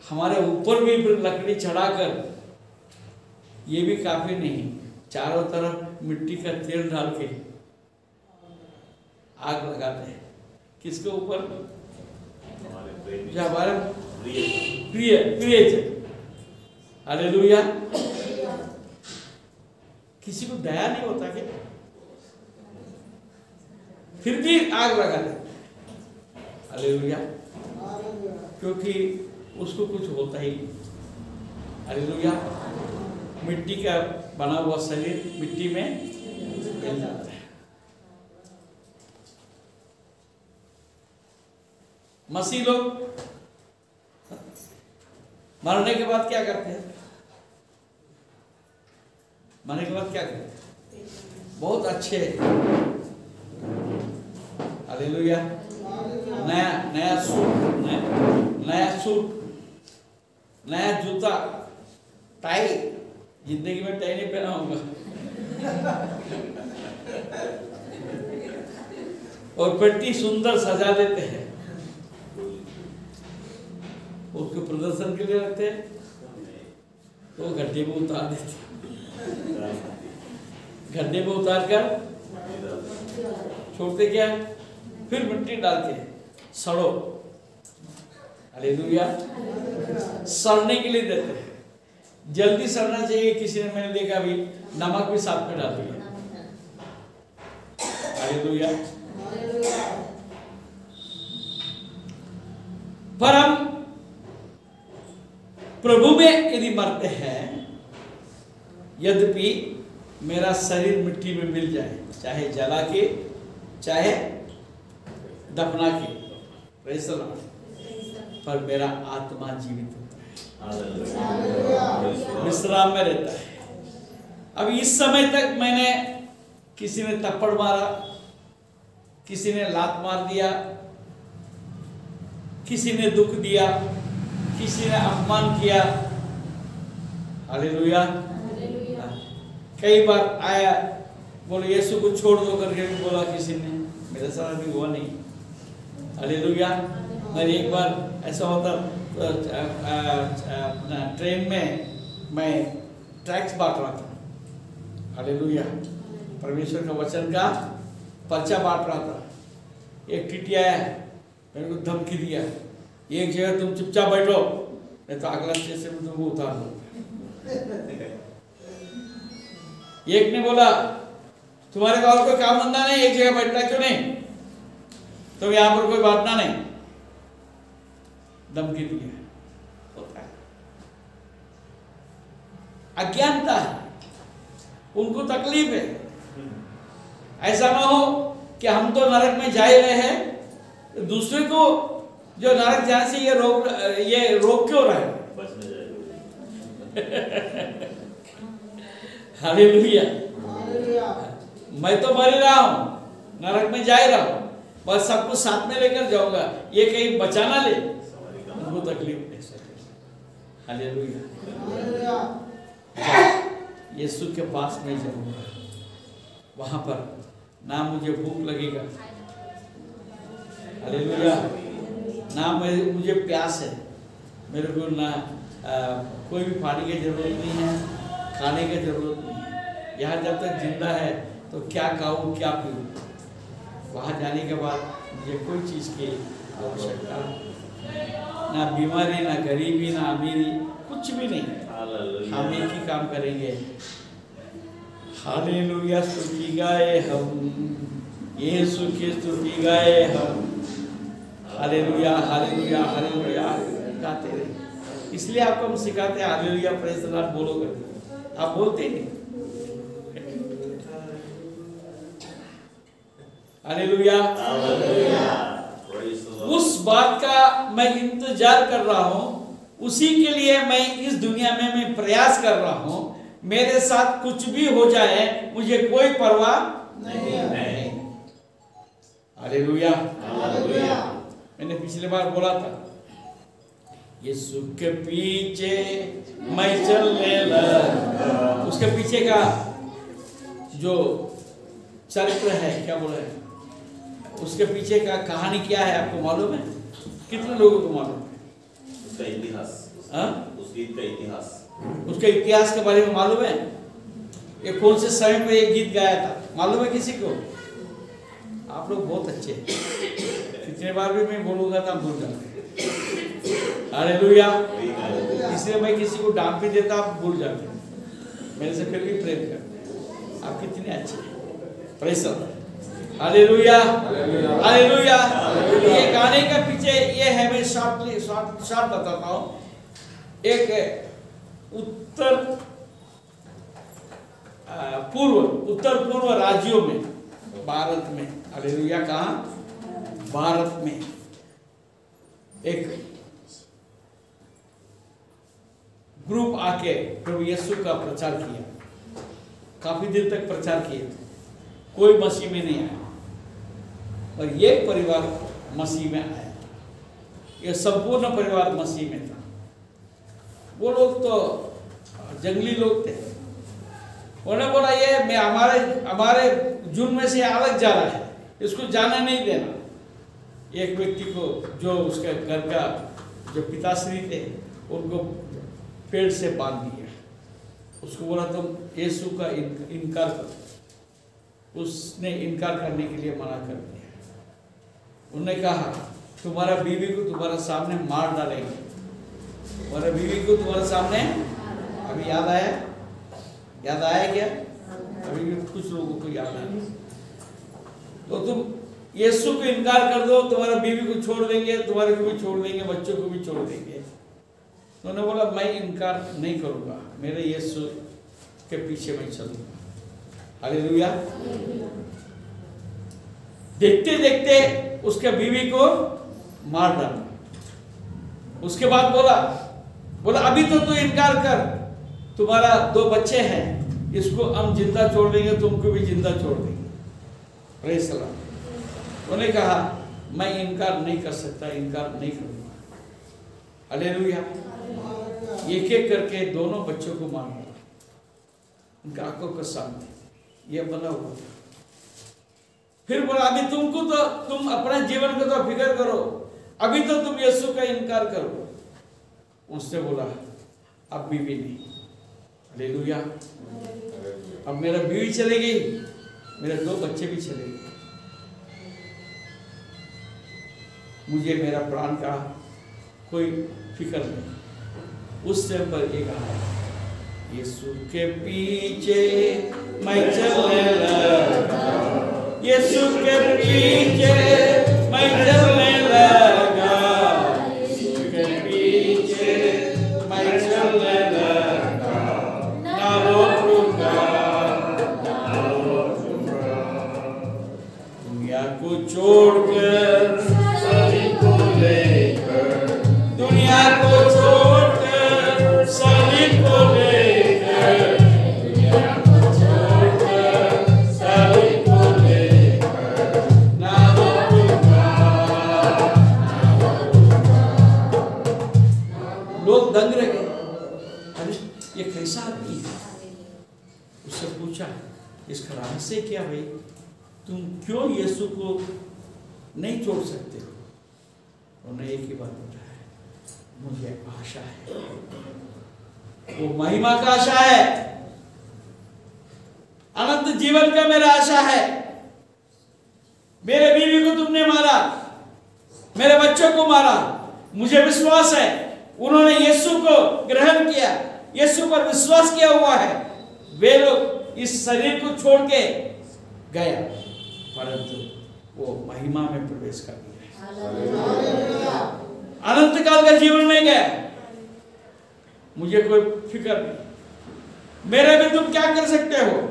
हमारे ऊपर भी फिर लकड़ी चढ़ाकर, ये भी काफी नहीं, चारों तरफ मिट्टी का तेल डाल के आग लगाते हैं। किसके ऊपर? जो हमारे प्रिय प्रियजन। हालेलुया। किसी को दया नहीं होता क्या? फिर भी आग लगाते। हालेलुया। क्योंकि उसको कुछ होता ही नहीं। हालेलुया। मिट्टी का बना हुआ शरीर मिट्टी में मिल जाता है। मसीह लोग मरने के बाद क्या करते हैं? मरने के बाद क्या करते हैं? बहुत अच्छे, हालेलुया, नया नया सूट, नया सूट, नया जूता, टाई। जिंदगी में टाई नहीं पहना होगा। और पेटी सुंदर सजा देते हैं, उसको प्रदर्शन के लिए रखते हैं, तो गड्ढे में उतार देते हैं। गड्ढे में उतार कर छोड़ते क्या? फिर मिट्टी डालते हैं, सड़ो। हालेलुया। सड़ने के लिए देते हैं। जल्दी सड़ना चाहिए। किसी ने, मैंने देखा अभी नमक भी साथ में डाल दिया। हालेलुया। पर हम प्रभु में यदि मरते हैं, यद्यपि मेरा शरीर मिट्टी में मिल जाए, चाहे जला के चाहे दफना के, पर मेरा आत्मा जीवित होता है, विश्राम में रहता है। अब इस समय तक मैंने, किसी ने थप्पड़ मारा, किसी ने लात मार दिया, किसी ने दुख दिया, किसी ने अपमान किया। हालेलुया। कई बार आया, बोले यीशु को छोड़ दो करके भी बोला किसी ने, मेरे साथ अभी हुआ नहीं। हालेलुया। मैं एक बार ऐसा होता, अपना ट्रेन में मैं ट्रैक्स बांट रहा था। हालेलुया। परमेश्वर का वचन का पर्चा बांट रहा था। एक टीटी आया, मेरे को धमकी दिया, एक जगह तुम चुपचाप बैठो, नहीं तो अगला स्टेशन में तुमको उतार दो। एक ने बोला, तुम्हारे और कोई काम धंधा नहीं, एक जगह बैठना क्यों नहीं, तो यहां पर कोई बांटना नहीं। धमकी दिया। होता है, अज्ञानता है, उनको तकलीफ है। ऐसा ना हो कि हम तो नरक में जा ही रहे हैं, दूसरे को जो नरक जाने से ये रोक क्यों रहा है? हालेलुया। मैं तो मर रहा हूं, नरक में जा ही रहा हूं, बस सबको साथ में लेकर जाऊंगा, ये कहीं बचाना ले, उनको तकलीफ नहीं। हालेलुया। यीशु के पास में जाऊंगा, वहां पर ना मुझे भूख लगेगा। हालेलुया। ना मुझे प्यास है, मेरे को ना कोई भी पानी की जरूरत नहीं है, खाने की जरूरत नहीं है। यहाँ जब तक जिंदा है तो क्या खाऊं क्या पीऊं। वहाँ जाने के बाद मुझे कोई चीज़ की आवश्यकता, ना बीमारी, ना गरीबी, ना अमीरी, कुछ भी नहीं। हम एक ही काम करेंगे, हालेलुया, स्तुति गाए हम, यीशु की स्तुति गाए हम। हालेलुया, हालेलुया, हालेलुया गाते रहे। इसलिए आपको हम सिखाते हैं हालेलुया प्रेज़ द लॉर्ड बोलो करके, आप बोलते नहीं। हालेलुया। उस बात का मैं इंतजार कर रहा हूं, उसी के लिए मैं इस दुनिया में मैं प्रयास कर रहा हूं। मेरे साथ कुछ भी हो जाए मुझे कोई परवाह नहीं है। हालेलुया। मैंने पिछले बार बोला था, यीशु के पीछे मैं चलने लगा। उसके पीछे का जो चरित्र है, क्या बोला है, उसके पीछे का कहानी क्या है आपको मालूम है? कितने लोगों को मालूम है? उसका इतिहास, उस गीत का इतिहास, उसके इतिहास के बारे में मालूम है? ये कौन से समय पे ये गीत गाया था मालूम है किसी को? आप लोग बहुत अच्छे हैं, कितने बार भी मैं बोलूंगा तो आप भूल जाते। हालेलुया। इसलिए मैं किसी को डांट भी देता, आप भूल जाते, मेरे से फिर भी प्रेम करते। आप कितने अच्छे हैं, praise the Lord. Hallelujah, hallelujah. ये गाने का पीछे ये है, मैं शॉर्ट बताता हूँ। एक उत्तर पूर्व राज्यों में, भारत में, हालेलुया, कहाँ? भारत में एक ग्रुप आके प्रभु यीशु का प्रचार किया, काफी दिन तक प्रचार किए, कोई मसीह में नहीं आया, और एक परिवार मसीह में आया। यह संपूर्ण परिवार मसीह में था। वो लोग तो जंगली लोग थे। उन्होंने बोला ये मैं हमारे जुन में से अलग जा रहा है, इसको जाने नहीं देना। एक व्यक्ति को, जो उसके घर का जो पिताश्री थे, उनको पेड़ से बांध दिया। उसको बोला तुम यीशु का इनकार करो। उसने इनकार करने के लिए मना कर दिया। उन्होंने कहा तुम्हारा बीवी को तुम्हारे सामने मार डालेंगे, तुम्हारा बीवी को तुम्हारे सामने। अभी याद आया? याद आया क्या? अभी भी कुछ लोगों को याद आया। तो तुम यीशु को इनकार कर दो, तुम्हारा बीवी को छोड़ देंगे, तुम्हारे को भी छोड़ देंगे, बच्चों को भी छोड़ देंगे। उन्होंने बोला मैं इनकार नहीं करूंगा, मेरे यीशु के पीछे मैं चलूंगा। हालेलुया। देखते देखते उसके बीवी को मार डाला। उसके बाद बोला अभी तो तू इनकार कर, तुम्हारा 2 बच्चे हैं, इसको हम जिंदा छोड़ देंगे, तुमको भी जिंदा छोड़ देंगे। Praise the Lord. उन्होंने कहा मैं इनकार नहीं कर सकता, इनकार नहीं करूंगा। हालेलुया। एक एक करके दोनों बच्चों को मार डाला, उनका आंखों के सामने ये बना हुआ था। फिर बोला अभी तुमको तो, तुम अपने जीवन को तो फिक्र करो, अभी तो तुम यीशु का इनकार करो। उसने बोला अब बीवी नहीं। हालेलुया। अब मेरा बीवी चली गई, मेरे 2 बच्चे भी चले गए, मुझे मेरा प्राण का कोई फिक्र नहीं। उस टाइम पर एक आया, यीशु के पीछे मैं चलने लगा, यीशु के पीछे मैं चलने लगा, यीशु के पीछे मैं चलने लगा, ना रोकूंगा, ना रोकूंगा। दुनिया को छोड़कर, सभी को लेकर, दुनिया को छोड़कर, सभी को लेकर, दुनिया को छोड़कर, सभी को लेकर, ना रोकूंगा, ना रोकूंगा। लोग दंग रह गए, अरे ये कैसा आदमी है? उससे पूछा इसका रहस्य क्या भाई, तुम क्यों यीशु को नहीं छोड़ सकते हो? उन्होंने एक ही बात बताया, मुझे आशा है, वो महिमा का आशा है, अनंत जीवन का मेरा आशा है। मेरे बीवी को तुमने मारा, मेरे बच्चों को मारा, मुझे विश्वास है उन्होंने यीशु को ग्रहण किया, यीशु पर विश्वास किया हुआ है। वे लोग इस शरीर को छोड़ के गया, परंतु वो महिमा में प्रवेश कर गया, अनंत काल का जीवन में गया। मुझे कोई फिक्र नहीं, मेरे में तुम क्या कर सकते हो?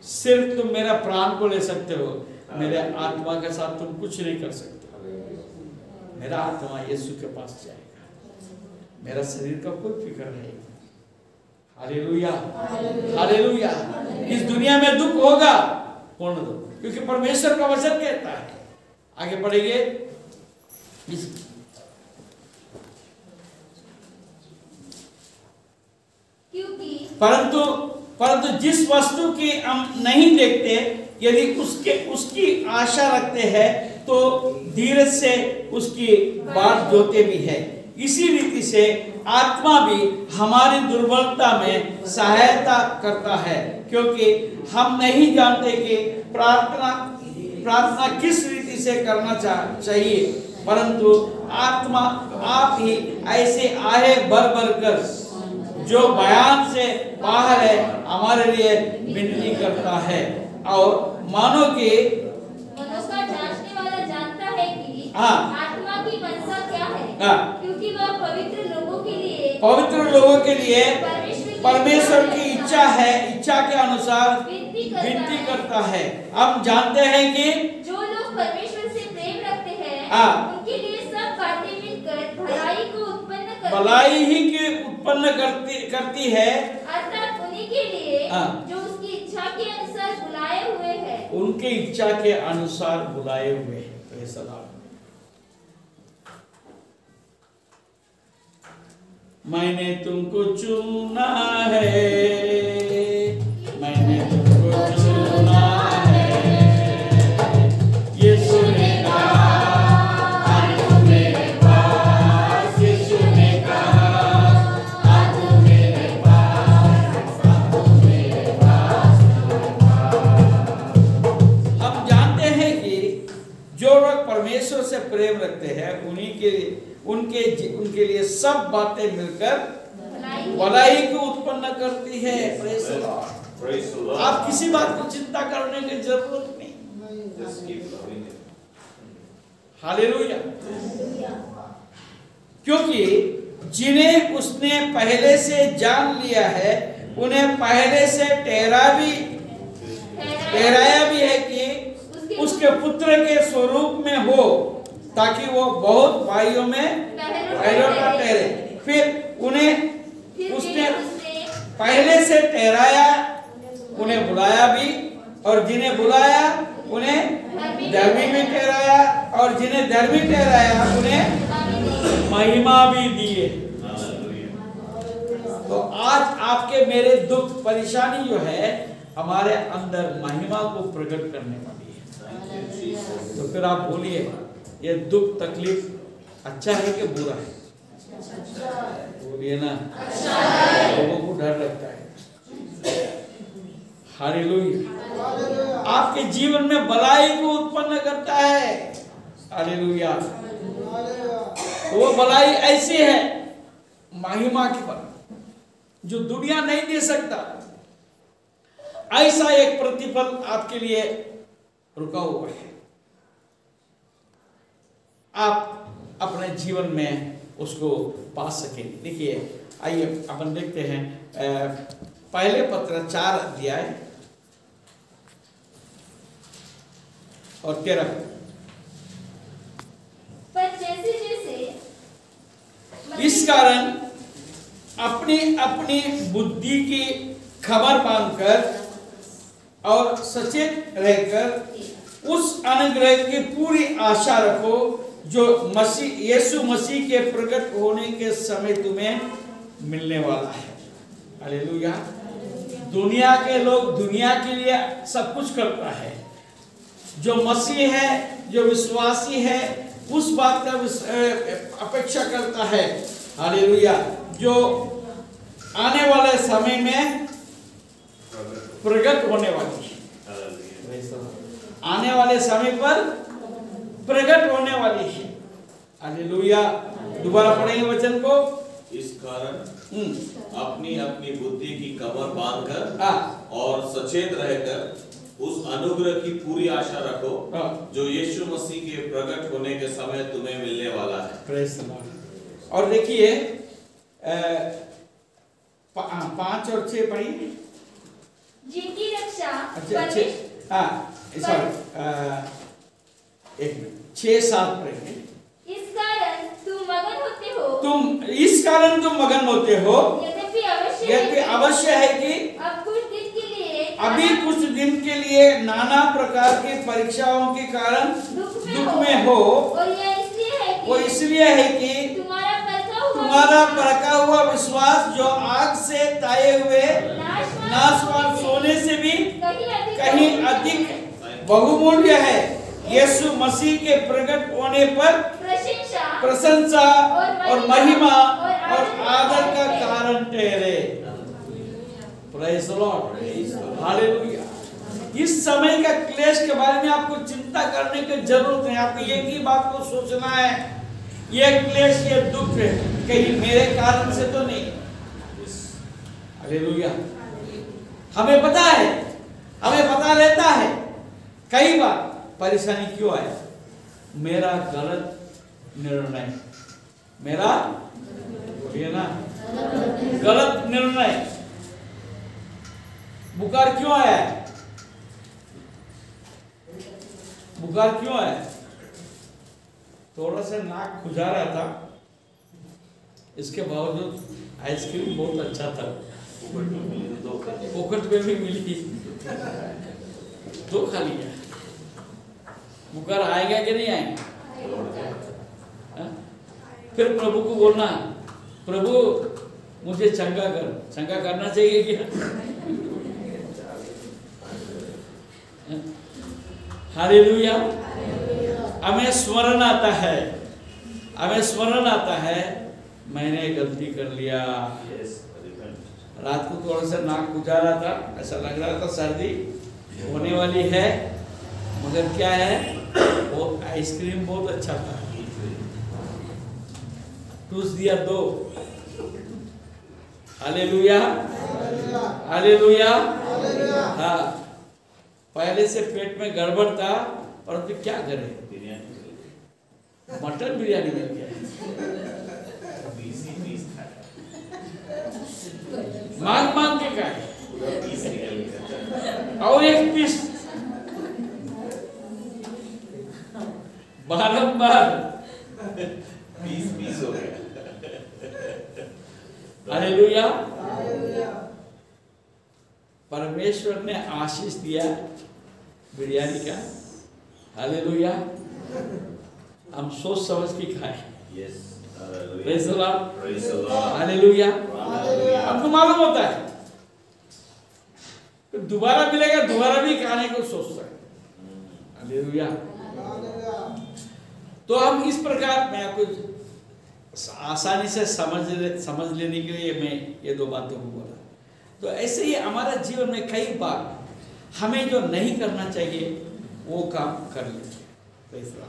सिर्फ तुम मेरा प्राण को ले सकते हो, मेरे आत्मा के साथ तुम कुछ नहीं कर सकते। मेरा आत्मा यीशु के पास जाएगा, मेरा शरीर का कोई फिक्र नहीं। Hallelujah, hallelujah. इस दुनिया में दुख होगा, कौन दुख? क्योंकि परमेश्वर का वचन कहता है। आगे बढ़ेंगे। परंतु जिस वस्तु की हम नहीं देखते यदि उसकी आशा रखते हैं तो धीरज से उसकी बात जोते भी है। इसी रीति से आत्मा भी हमारी दुर्बलता में सहायता करता है, क्योंकि हम नहीं जानते कि प्रार्थना किस रीति से करना चाहिए, परंतु आत्मा आप ही ऐसे आहे भर भर कर जो बयान से बाहर है हमारे लिए विनती करता है। और मानो कि मनों का जांचने वाला जानता है कि हाँ, आत्मा की मनसा क्या है, हाँ, क्योंकि वह पवित्र लोगों के लिए परमेश्वर की इच्छा के अनुसार विनती करता है। हम जानते हैं कि जो लोग परमेश्वर से प्रेम रखते हैं हाँ, उनके लिए सब बातें मिलकर भलाई ही की उत्पन्न करती है, अर्थात उन्हीं के लिए हाँ, जो उसकी इच्छा के अनुसार बुलाए हुए हैं। उनके इच्छा के अनुसार बुलाए हुए हैं। मैंने तुमको चुना है, मैंने तुमको चुना है, यीशु ने कहा आ तू मेरे पास, यीशु ने कहा आ तू मेरे पास, आ तू मेरे पास। हम जानते हैं कि जो लोग परमेश्वर से प्रेम रखते हैं उनके लिए सब बातें मिलकर भलाई को उत्पन्न करती है। Praise the Lord. आप किसी बात को चिंता करने की जरूरत नहीं। हालेलुया। क्योंकि जिन्हें उसने पहले से जान लिया है उन्हें पहले से ठहराया भी है कि उसके पुत्र के स्वरूप में हो, ताकि वो बहुत भाइयों में पहलोटा ठहरे। फिर उन्हें उसने पहले से ठहराया, उन्हें बुलाया भी, और जिन्हें बुलाया उन्हें धर्मी भी ठहराया, और जिन्हें धर्मी ठहराया उन्हें महिमा भी दिए। तो आज आपके मेरे दुख परेशानी जो है हमारे अंदर महिमा को प्रकट करने वाली है। तो फिर आप बोलिए ये दुख तकलीफ अच्छा है कि बुरा है? बोलिए ना, लोगों को डर लगता है। हालेलुया। आपके जीवन में भलाई को उत्पन्न करता है। हालेलुया। वो भलाई ऐसी है महिमा की भलाई जो दुनिया नहीं दे सकता। ऐसा एक प्रतिफल आपके लिए रुका हुआ है। आप अपने जीवन में उसको पा सकेंगे। देखिए, आइए अपन देखते हैं पहले पत्र 4 अध्याय और 13। पर जैसे इस कारण अपनी अपनी बुद्धि की खबर बांधकर और सचेत रहकर उस अनुग्रह की पूरी आशा रखो जो यीशु मसीह के प्रकट होने के समय तुम्हें मिलने वाला है। हालेलुया। दुनिया के लोग दुनिया के लिए सब कुछ करता है। जो मसीह है, जो विश्वासी है, उस बात का अपेक्षा करता है। हालेलुया। जो आने वाले समय में प्रकट होने वाली है, आने वाले समय पर प्रकट होने वाली है। हालेलुया। दोबारा पढ़ेंगे वचन को। इस कारण अपनी अपनी बुद्धि की कमर बांधकर और सचेत रहकर उस अनुग्रह की पूरी आशा रखो जो यीशु मसीह के प्रकट होने के समय तुम्हें मिलने वाला है। Praise the Lord. और देखिए 5 और 6 पढ़िए। जिनकी रक्षा एक मिनट 6-7 पढ़ेंगे। इस कारण तुम मगन होते हो, यद्यपि अवश्य है कि अभी कुछ दिन के लिए नाना प्रकार की परीक्षाओं के कारण दुख में हो, वो इसलिए है कि तुम्हारा परखा हुआ विश्वास जो आग से ताए हुए नाशवान सोने से भी कहीं अधिक बहुमूल्य है। यीशु मसीह के प्रकट होने पर प्रशंसा और महिमा और आदर का कारण ठहरे। Praise the Lord, hallelujah. इस समय का क्लेश के बारे में आपको चिंता करने की जरूरत है। आपको एक ही बात को सोचना है, ये क्लेश, ये दुख है कहीं मेरे कारण से तो नहीं। हालेलुया। हमें पता है, हमें पता रहता है कई बार परेशानी क्यों आया। मेरा गलत निर्णय, मेरा बोलिए ना, गलत निर्णय। बुखार क्यों आया है? बुखार क्यों आया? थोड़ा सा नाक खुजा रहा था, इसके बावजूद आइसक्रीम बहुत अच्छा था, पोखट में भी मिली, तो खा लिया। बुखार आएगा कि नहीं आएगा? फिर प्रभु को बोलना, प्रभु मुझे चंगा कर। चंगा करना चाहिए क्या? हालेलुया। हमें स्मरण आता है, हमें स्मरण आता है मैंने गलती कर लिया। रात को थोड़ा सा नाक खुजा रहा था, ऐसा लग रहा था सर्दी होने वाली है, मगर क्या है, वो आइसक्रीम बहुत अच्छा था, टूस दिया दो। Hallelujah, hallelujah. हाँ, पहले से पेट में गड़बड़ था और फिर क्या करे, मटन बिरयानी मिल गया, मांग मांग के खाए और एक पीस बारंबार पीस हो गया। हालेलुया। परमेश्वर ने आशीष दिया बिरयानी का। हालेलुया। हम सोच समझ के खाए। Praise the Lord, hallelujah. हमको मालूम होता है तो दोबारा मिलेगा, दोबारा भी खाने को सोचता है। हालेलुया। तो हम इस प्रकार, मैं आपको आसानी से समझ लेने के लिए मैं ये दो बातों को बोला। तो ऐसे ही हमारा जीवन में कई बार हमें जो नहीं करना चाहिए वो काम कर लेते हैं।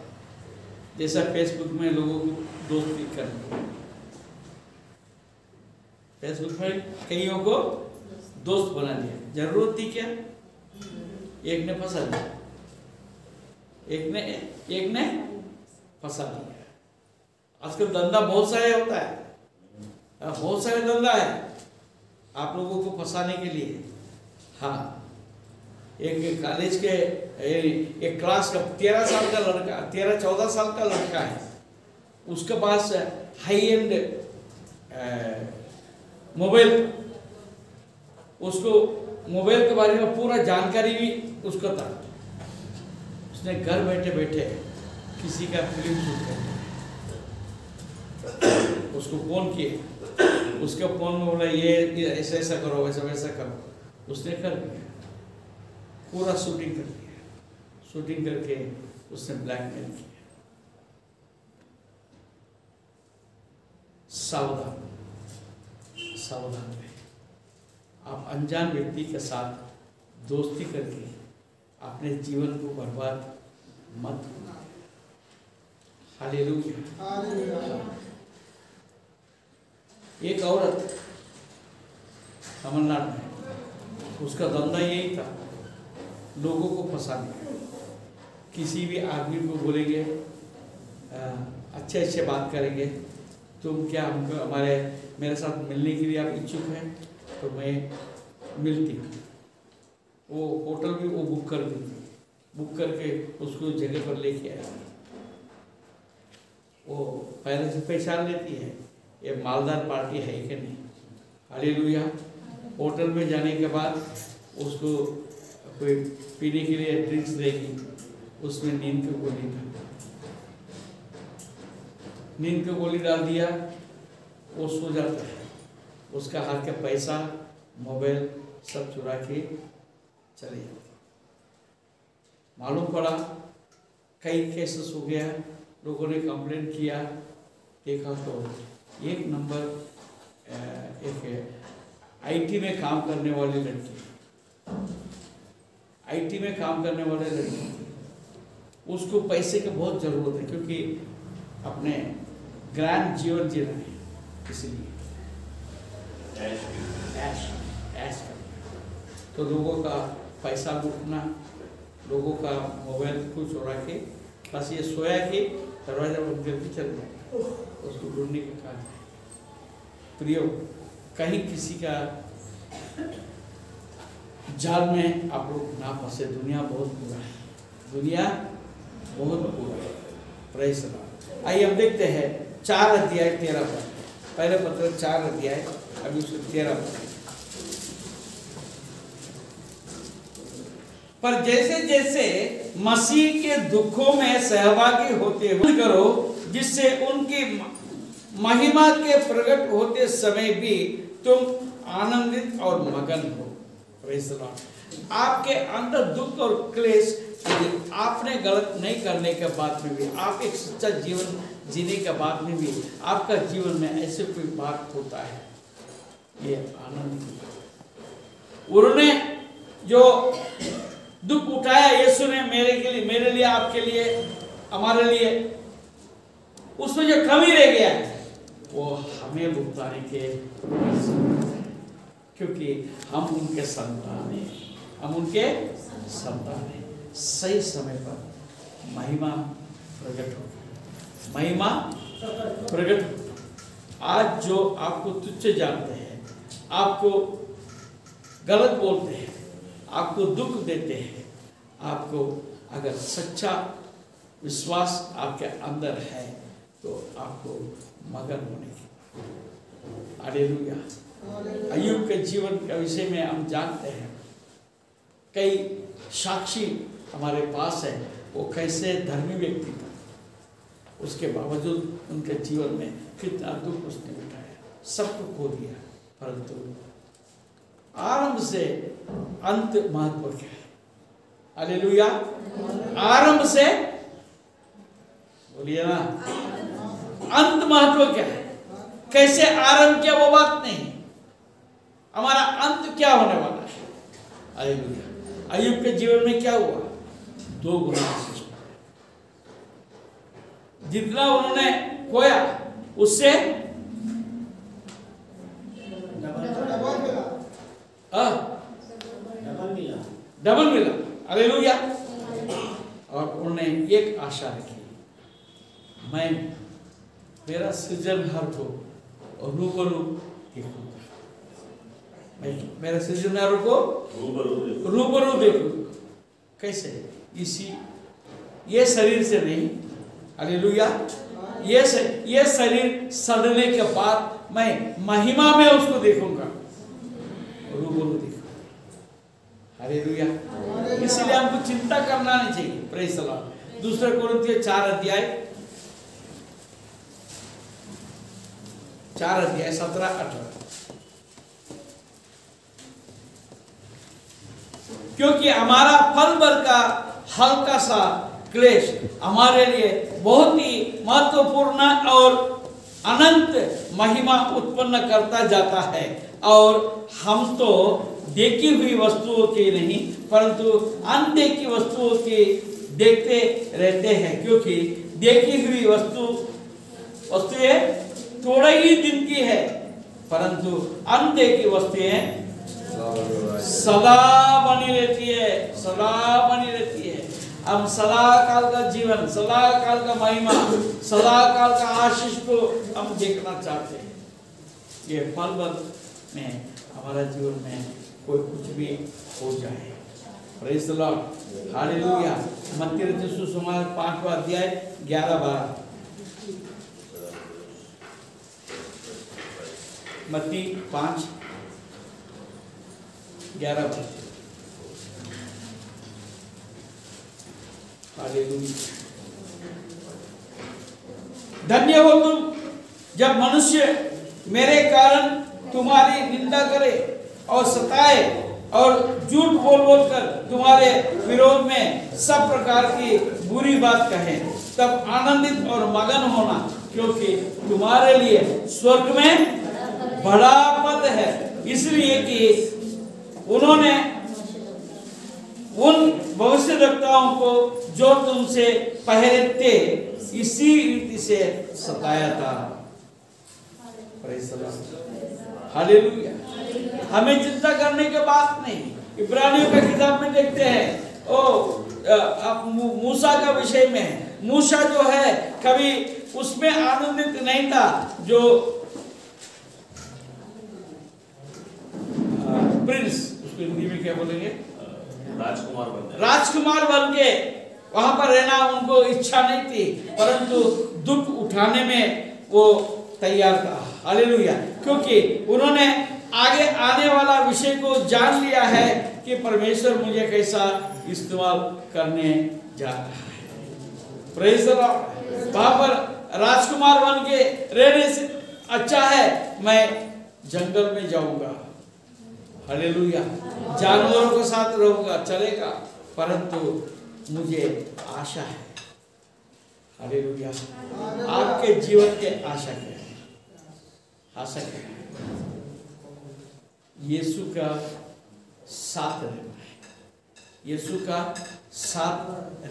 जैसा फेसबुक में लोगों को दोस्ती करना, फेसबुक में कईयों को दोस्त बना दिया, जरूरत थी क्या? एक ने फंसा दिया, एक ने फंसा दिया। आजकल धंधा बहुत सारे होता है, बहुत सारे धंधा है आप लोगों को फंसाने के लिए। हाँ, एक कॉलेज के एक क्लास का 13 साल का लड़का, 13-14 साल का लड़का है, उसके पास हाई एंड मोबाइल, उसको मोबाइल के बारे में पूरा जानकारी भी उसको था। उसने घर बैठे बैठे किसी का फिल्म शूट कर दिया, उसको फोन किए, उसके फोन में बोला ये ऐसा ऐसा करो, वैसा वैसा करो, उसने कर दिया, पूरा शूटिंग कर दिया। शूटिंग करके उसने ब्लैकमेल किया। सावधान, सावधान रहे। आप अनजान व्यक्ति के साथ दोस्ती करके अपने जीवन को बर्बाद मत करो। हालेलुया। एक औरत तमिलनाडु में, उसका धंधा यही था, लोगों को फंसाने। किसी भी आदमी को बोलेंगे, अच्छे अच्छे बात करेंगे, तुम क्या हमको मेरे साथ मिलने के लिए आप इच्छुक हैं? तो मैं मिलती हूँ। वो होटल भी वो बुक कर देती, बुक करके उसको जगह पर लेके आएगी। वो पहले से पहचान लेती है ये मालदार पार्टी है कि नहीं। हालेलुया। होटल में जाने के बाद उसको कोई पीने के लिए ड्रिंक्स देगी, उसमें नींद की गोली नींद की गोली डाल दिया, वो सो जाता है। उसका हाथ का पैसा, मोबाइल सब चुरा के चले जाते। मालूम पड़ा कई केसेस हो गया, लोगों ने कंप्लेन किया, देखा तो एक नंबर एक आईटी में काम करने वाली लड़की, आईटी में काम करने वाले लड़की, उसको पैसे की बहुत ज़रूरत है क्योंकि अपने ग्रैंड जीवन जी रहे हैं, इसलिए ऐश करना। तो लोगों का पैसा लूटना, लोगों का मोबाइल को चुरा के, बस ये सोया कि दरवाजा बंद करके चल जाए, उसको ढूंढने का काम है। प्रियो, कहीं किसी का जाल में आप लोग ना फंसे। दुनिया बहुत बुरा है, दुनिया बहुत बुरा है। Praise the Lord. आइए हम देखते हैं 4 अध्याय 13 पद, पहले पत्र 4 अध्याय, अभी उसके 13 पद। पर जैसे जैसे मसीह के दुखों में सहभागी होते करो, जिससे उनकी महिमा के प्रकट होते समय भी तुम आनंदित और मगन हो। Praise the Lord. आपके अंदर दुख और क्लेश, आपने गलत नहीं करने के बाद में भी, आप एक सच्चा जीवन जीने के बाद में भी आपका जीवन में ऐसे कोई बात होता है, ये आनंद। उन्होंने जो दुख उठाया यीशु ने मेरे के लिए, मेरे लिए, आपके लिए, हमारे लिए, उसमें जो कमी रह गया है वो हमें भुगताने के, क्योंकि हम उनके संतान हैं, हम उनके संतान हैं। सही समय पर महिमा प्रकट होगी, महिमा प्रकट होगी। आज जो आपको तुच्छ जानते हैं, आपको गलत बोलते हैं, आपको दुख देते हैं, आपको अगर सच्चा विश्वास आपके अंदर है तो आपको मगन होने की। हालेलुया। अय्यूब के जीवन के विषय में हम जानते हैं, कई साक्षी हमारे पास है, वो कैसे धर्मी व्यक्ति था, उसके बावजूद उनके जीवन में कितना दुख उसने उठाया, सबको खो दिया, परंतु आरंभ से अंत महत्व क्या है। हालेलुया। आरंभ से, बोलिए ना, अंत महत्व क्या है। कैसे आरंभ किया वो बात नहीं, हमारा अंत क्या होने वाला है। हालेलुया। अय्यूब के जीवन में क्या हुआ? 2 गुना आशीष। जितना उन्होंने खोया उससे डबल मिला। हालेलुया। और उन्होंने एक आशा रखी, मैं मेरा सृजनहार को रूबरू देखूंगा, मैं मेरे सृजनहार को रूबरू देखूंगा। कैसे? इसी ये शरीर से नहीं। हालेलुया। ये शरीर सड़ने के बाद मैं महिमा में उसको देखूंगा, रूबरू देखूंगा। हालेलुया। इसलिए हमको चिंता करना नहीं चाहिए। Praise the Lord. 2 कोरिन्थियों 4 अध्याय 17-18। क्योंकि हमारा फल भर का हल्का सा क्लेश हमारे लिए बहुत ही महत्वपूर्ण और अनंत महिमा उत्पन्न करता जाता है। और हम तो देखी हुई वस्तुओं की नहीं परंतु अनदेखी वस्तुओं की देखते रहते हैं, क्योंकि देखी हुई वस्तुएं थोड़े ही दिन की है, परंतु अनदेखी वस्तुएं सदा बनी रहती है, सदा बनी रहती है। हम सदा काल का जीवन, सदा काल का महिमा, सदा काल का आशीष को हम देखना चाहते हैं। ये पल भर में हमारा जीवन में कोई कुछ भी हो जाए। Praise the Lord. हालेलुया। मत्ती रचित सुसमाचार 5वां अध्याय 11-12। मत्ती 5:11। हालेलुया। धन्य हो तुम जब मनुष्य मेरे कारण तुम्हारी निंदा करे और सताए और झूठ बोल बोल कर तुम्हारे विरोध में सब प्रकार की बुरी बात कहें, तब आनंदित और मगन होना, क्योंकि तुम्हारे लिए स्वर्ग में बड़ा पद है। इसलिए कि उन्होंने उन भविष्यद्वक्ताओं को जो तुमसे पहले थे इसी रीति से सताया था। हालेलुया। हमें चिंता करने की बात नहीं। इब्रानियों के किताब में देखते हैं मूसा का विषय में, मूसा जो है कभी उसमें आनंदित नहीं था, जो प्रिंस, उसको हिंदी में क्या बोलेंगे, राजकुमार बन के वहां पर रहना उनको इच्छा नहीं थी, परंतु दुख उठाने में वो तैयार था। हालेलुया। क्योंकि उन्होंने आगे आने वाला विषय को जान लिया है कि परमेश्वर मुझे कैसा इस्तेमाल करने जा रहा है। Praise the Lord. वहां पर राजकुमार बन के रहने से अच्छा है मैं जंगल में जाऊंगा, हालेलुया, जानवरों के साथ रहूंगा, चलेगा, परंतु मुझे आशा है। हालेलुया। आपके जीवन के आशा क्या है? आशा क्या है? यीशु का साथ रहना है, यीशु का साथ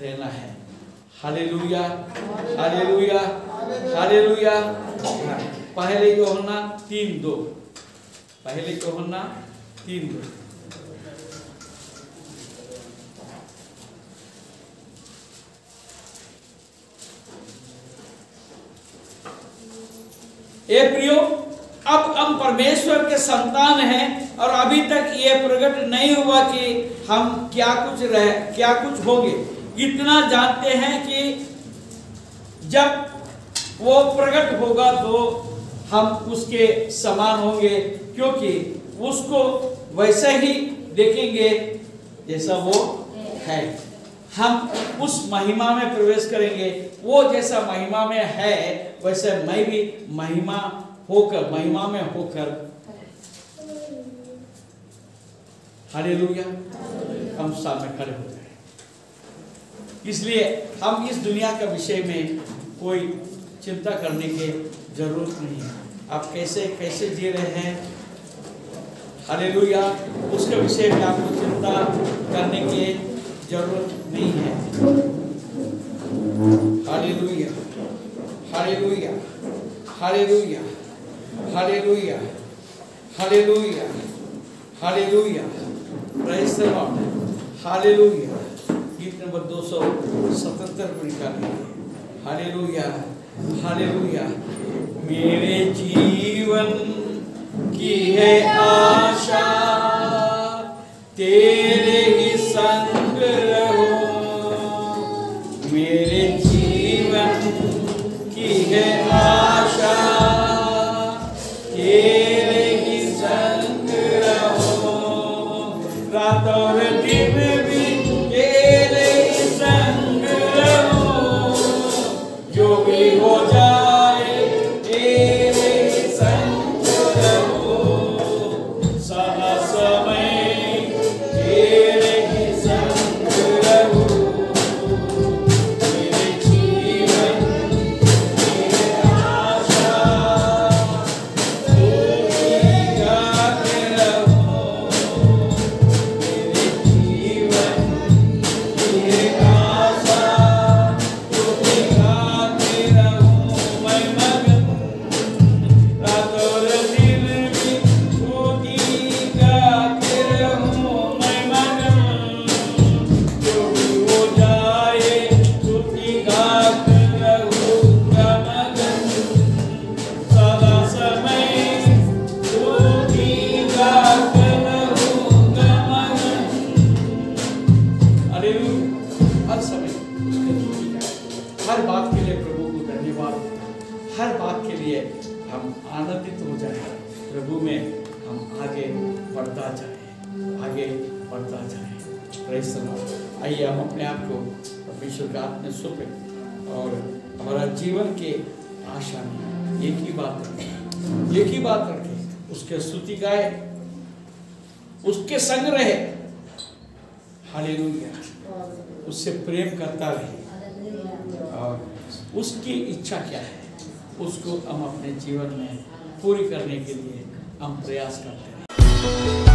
रहना है। Hallelujah, hallelujah, hallelujah. पहले यूहन्ना 3:2, पहले यूहन्ना 3:2। ए प्रियो, अब हम परमेश्वर के संतान हैं और अभी तक ये प्रकट नहीं हुआ कि हम क्या कुछ होंगे। इतना जानते हैं कि जब वो प्रकट होगा तो हम उसके समान होंगे, क्योंकि उसको वैसे ही देखेंगे जैसा वो है। हम उस महिमा में प्रवेश करेंगे, वो जैसा महिमा में है वैसे मैं भी महिमा में होकर हालेलुया हम सामने खड़े हो जाए। इसलिए हम इस दुनिया का विषय में कोई चिंता करने की जरूरत नहीं है। आप कैसे कैसे जी रहे हैं, हालेलुया, उसके विषय में आपको चिंता करने की जरूरत नहीं है। Hallelujah, hallelujah, hallelujah, hallelujah, hallelujah, hallelujah. Praise the Lord. Hallelujah. गीत नंबर 277 को निकालिए। Hallelujah, hallelujah. मेरे जीवन की है आशा तेरे ही संग रहो, मेरे जीवन की है आशा तेरे ही संग रहो, रात और दिन भी तेरे ही संग रहो, जो भी हो जाए तेरे ही संग रहो, सदा समय तेरे ही संग रहो, मेरे जीवन की आशा तेरी गाते रहो, मेरे जीवन की आशा तेरी गाते रहो, मैं मगन रात और दिन भी तुझी गाते रहूं, मैं मगन जो भी हो जाए तुझी गाते रहूंगा, मगन सदा समय तुझी गाते रहूंगा, मगन। हालेलुया। हर समय उसके स्तुति करें। हर बात के लिए प्रभु को धन्यवाद। हर बात के लिए हम आनंदित हो जाए, प्रभु में हम आगे बढ़ता जाए, आगे बढ़ता जाए। Praise the Lord. आइए हम अपने आप को परमेश्वर के हाथ में सौंपें और हमारा जीवन के आशा में एक ही बात रखें, उसके स्तुति गाए, उसके संग रहे, हालेलुया, उससे प्रेम करता रहे, और उसकी इच्छा क्या है उसको हम अपने जीवन में पूरी करने के लिए हम प्रयास करते हैं।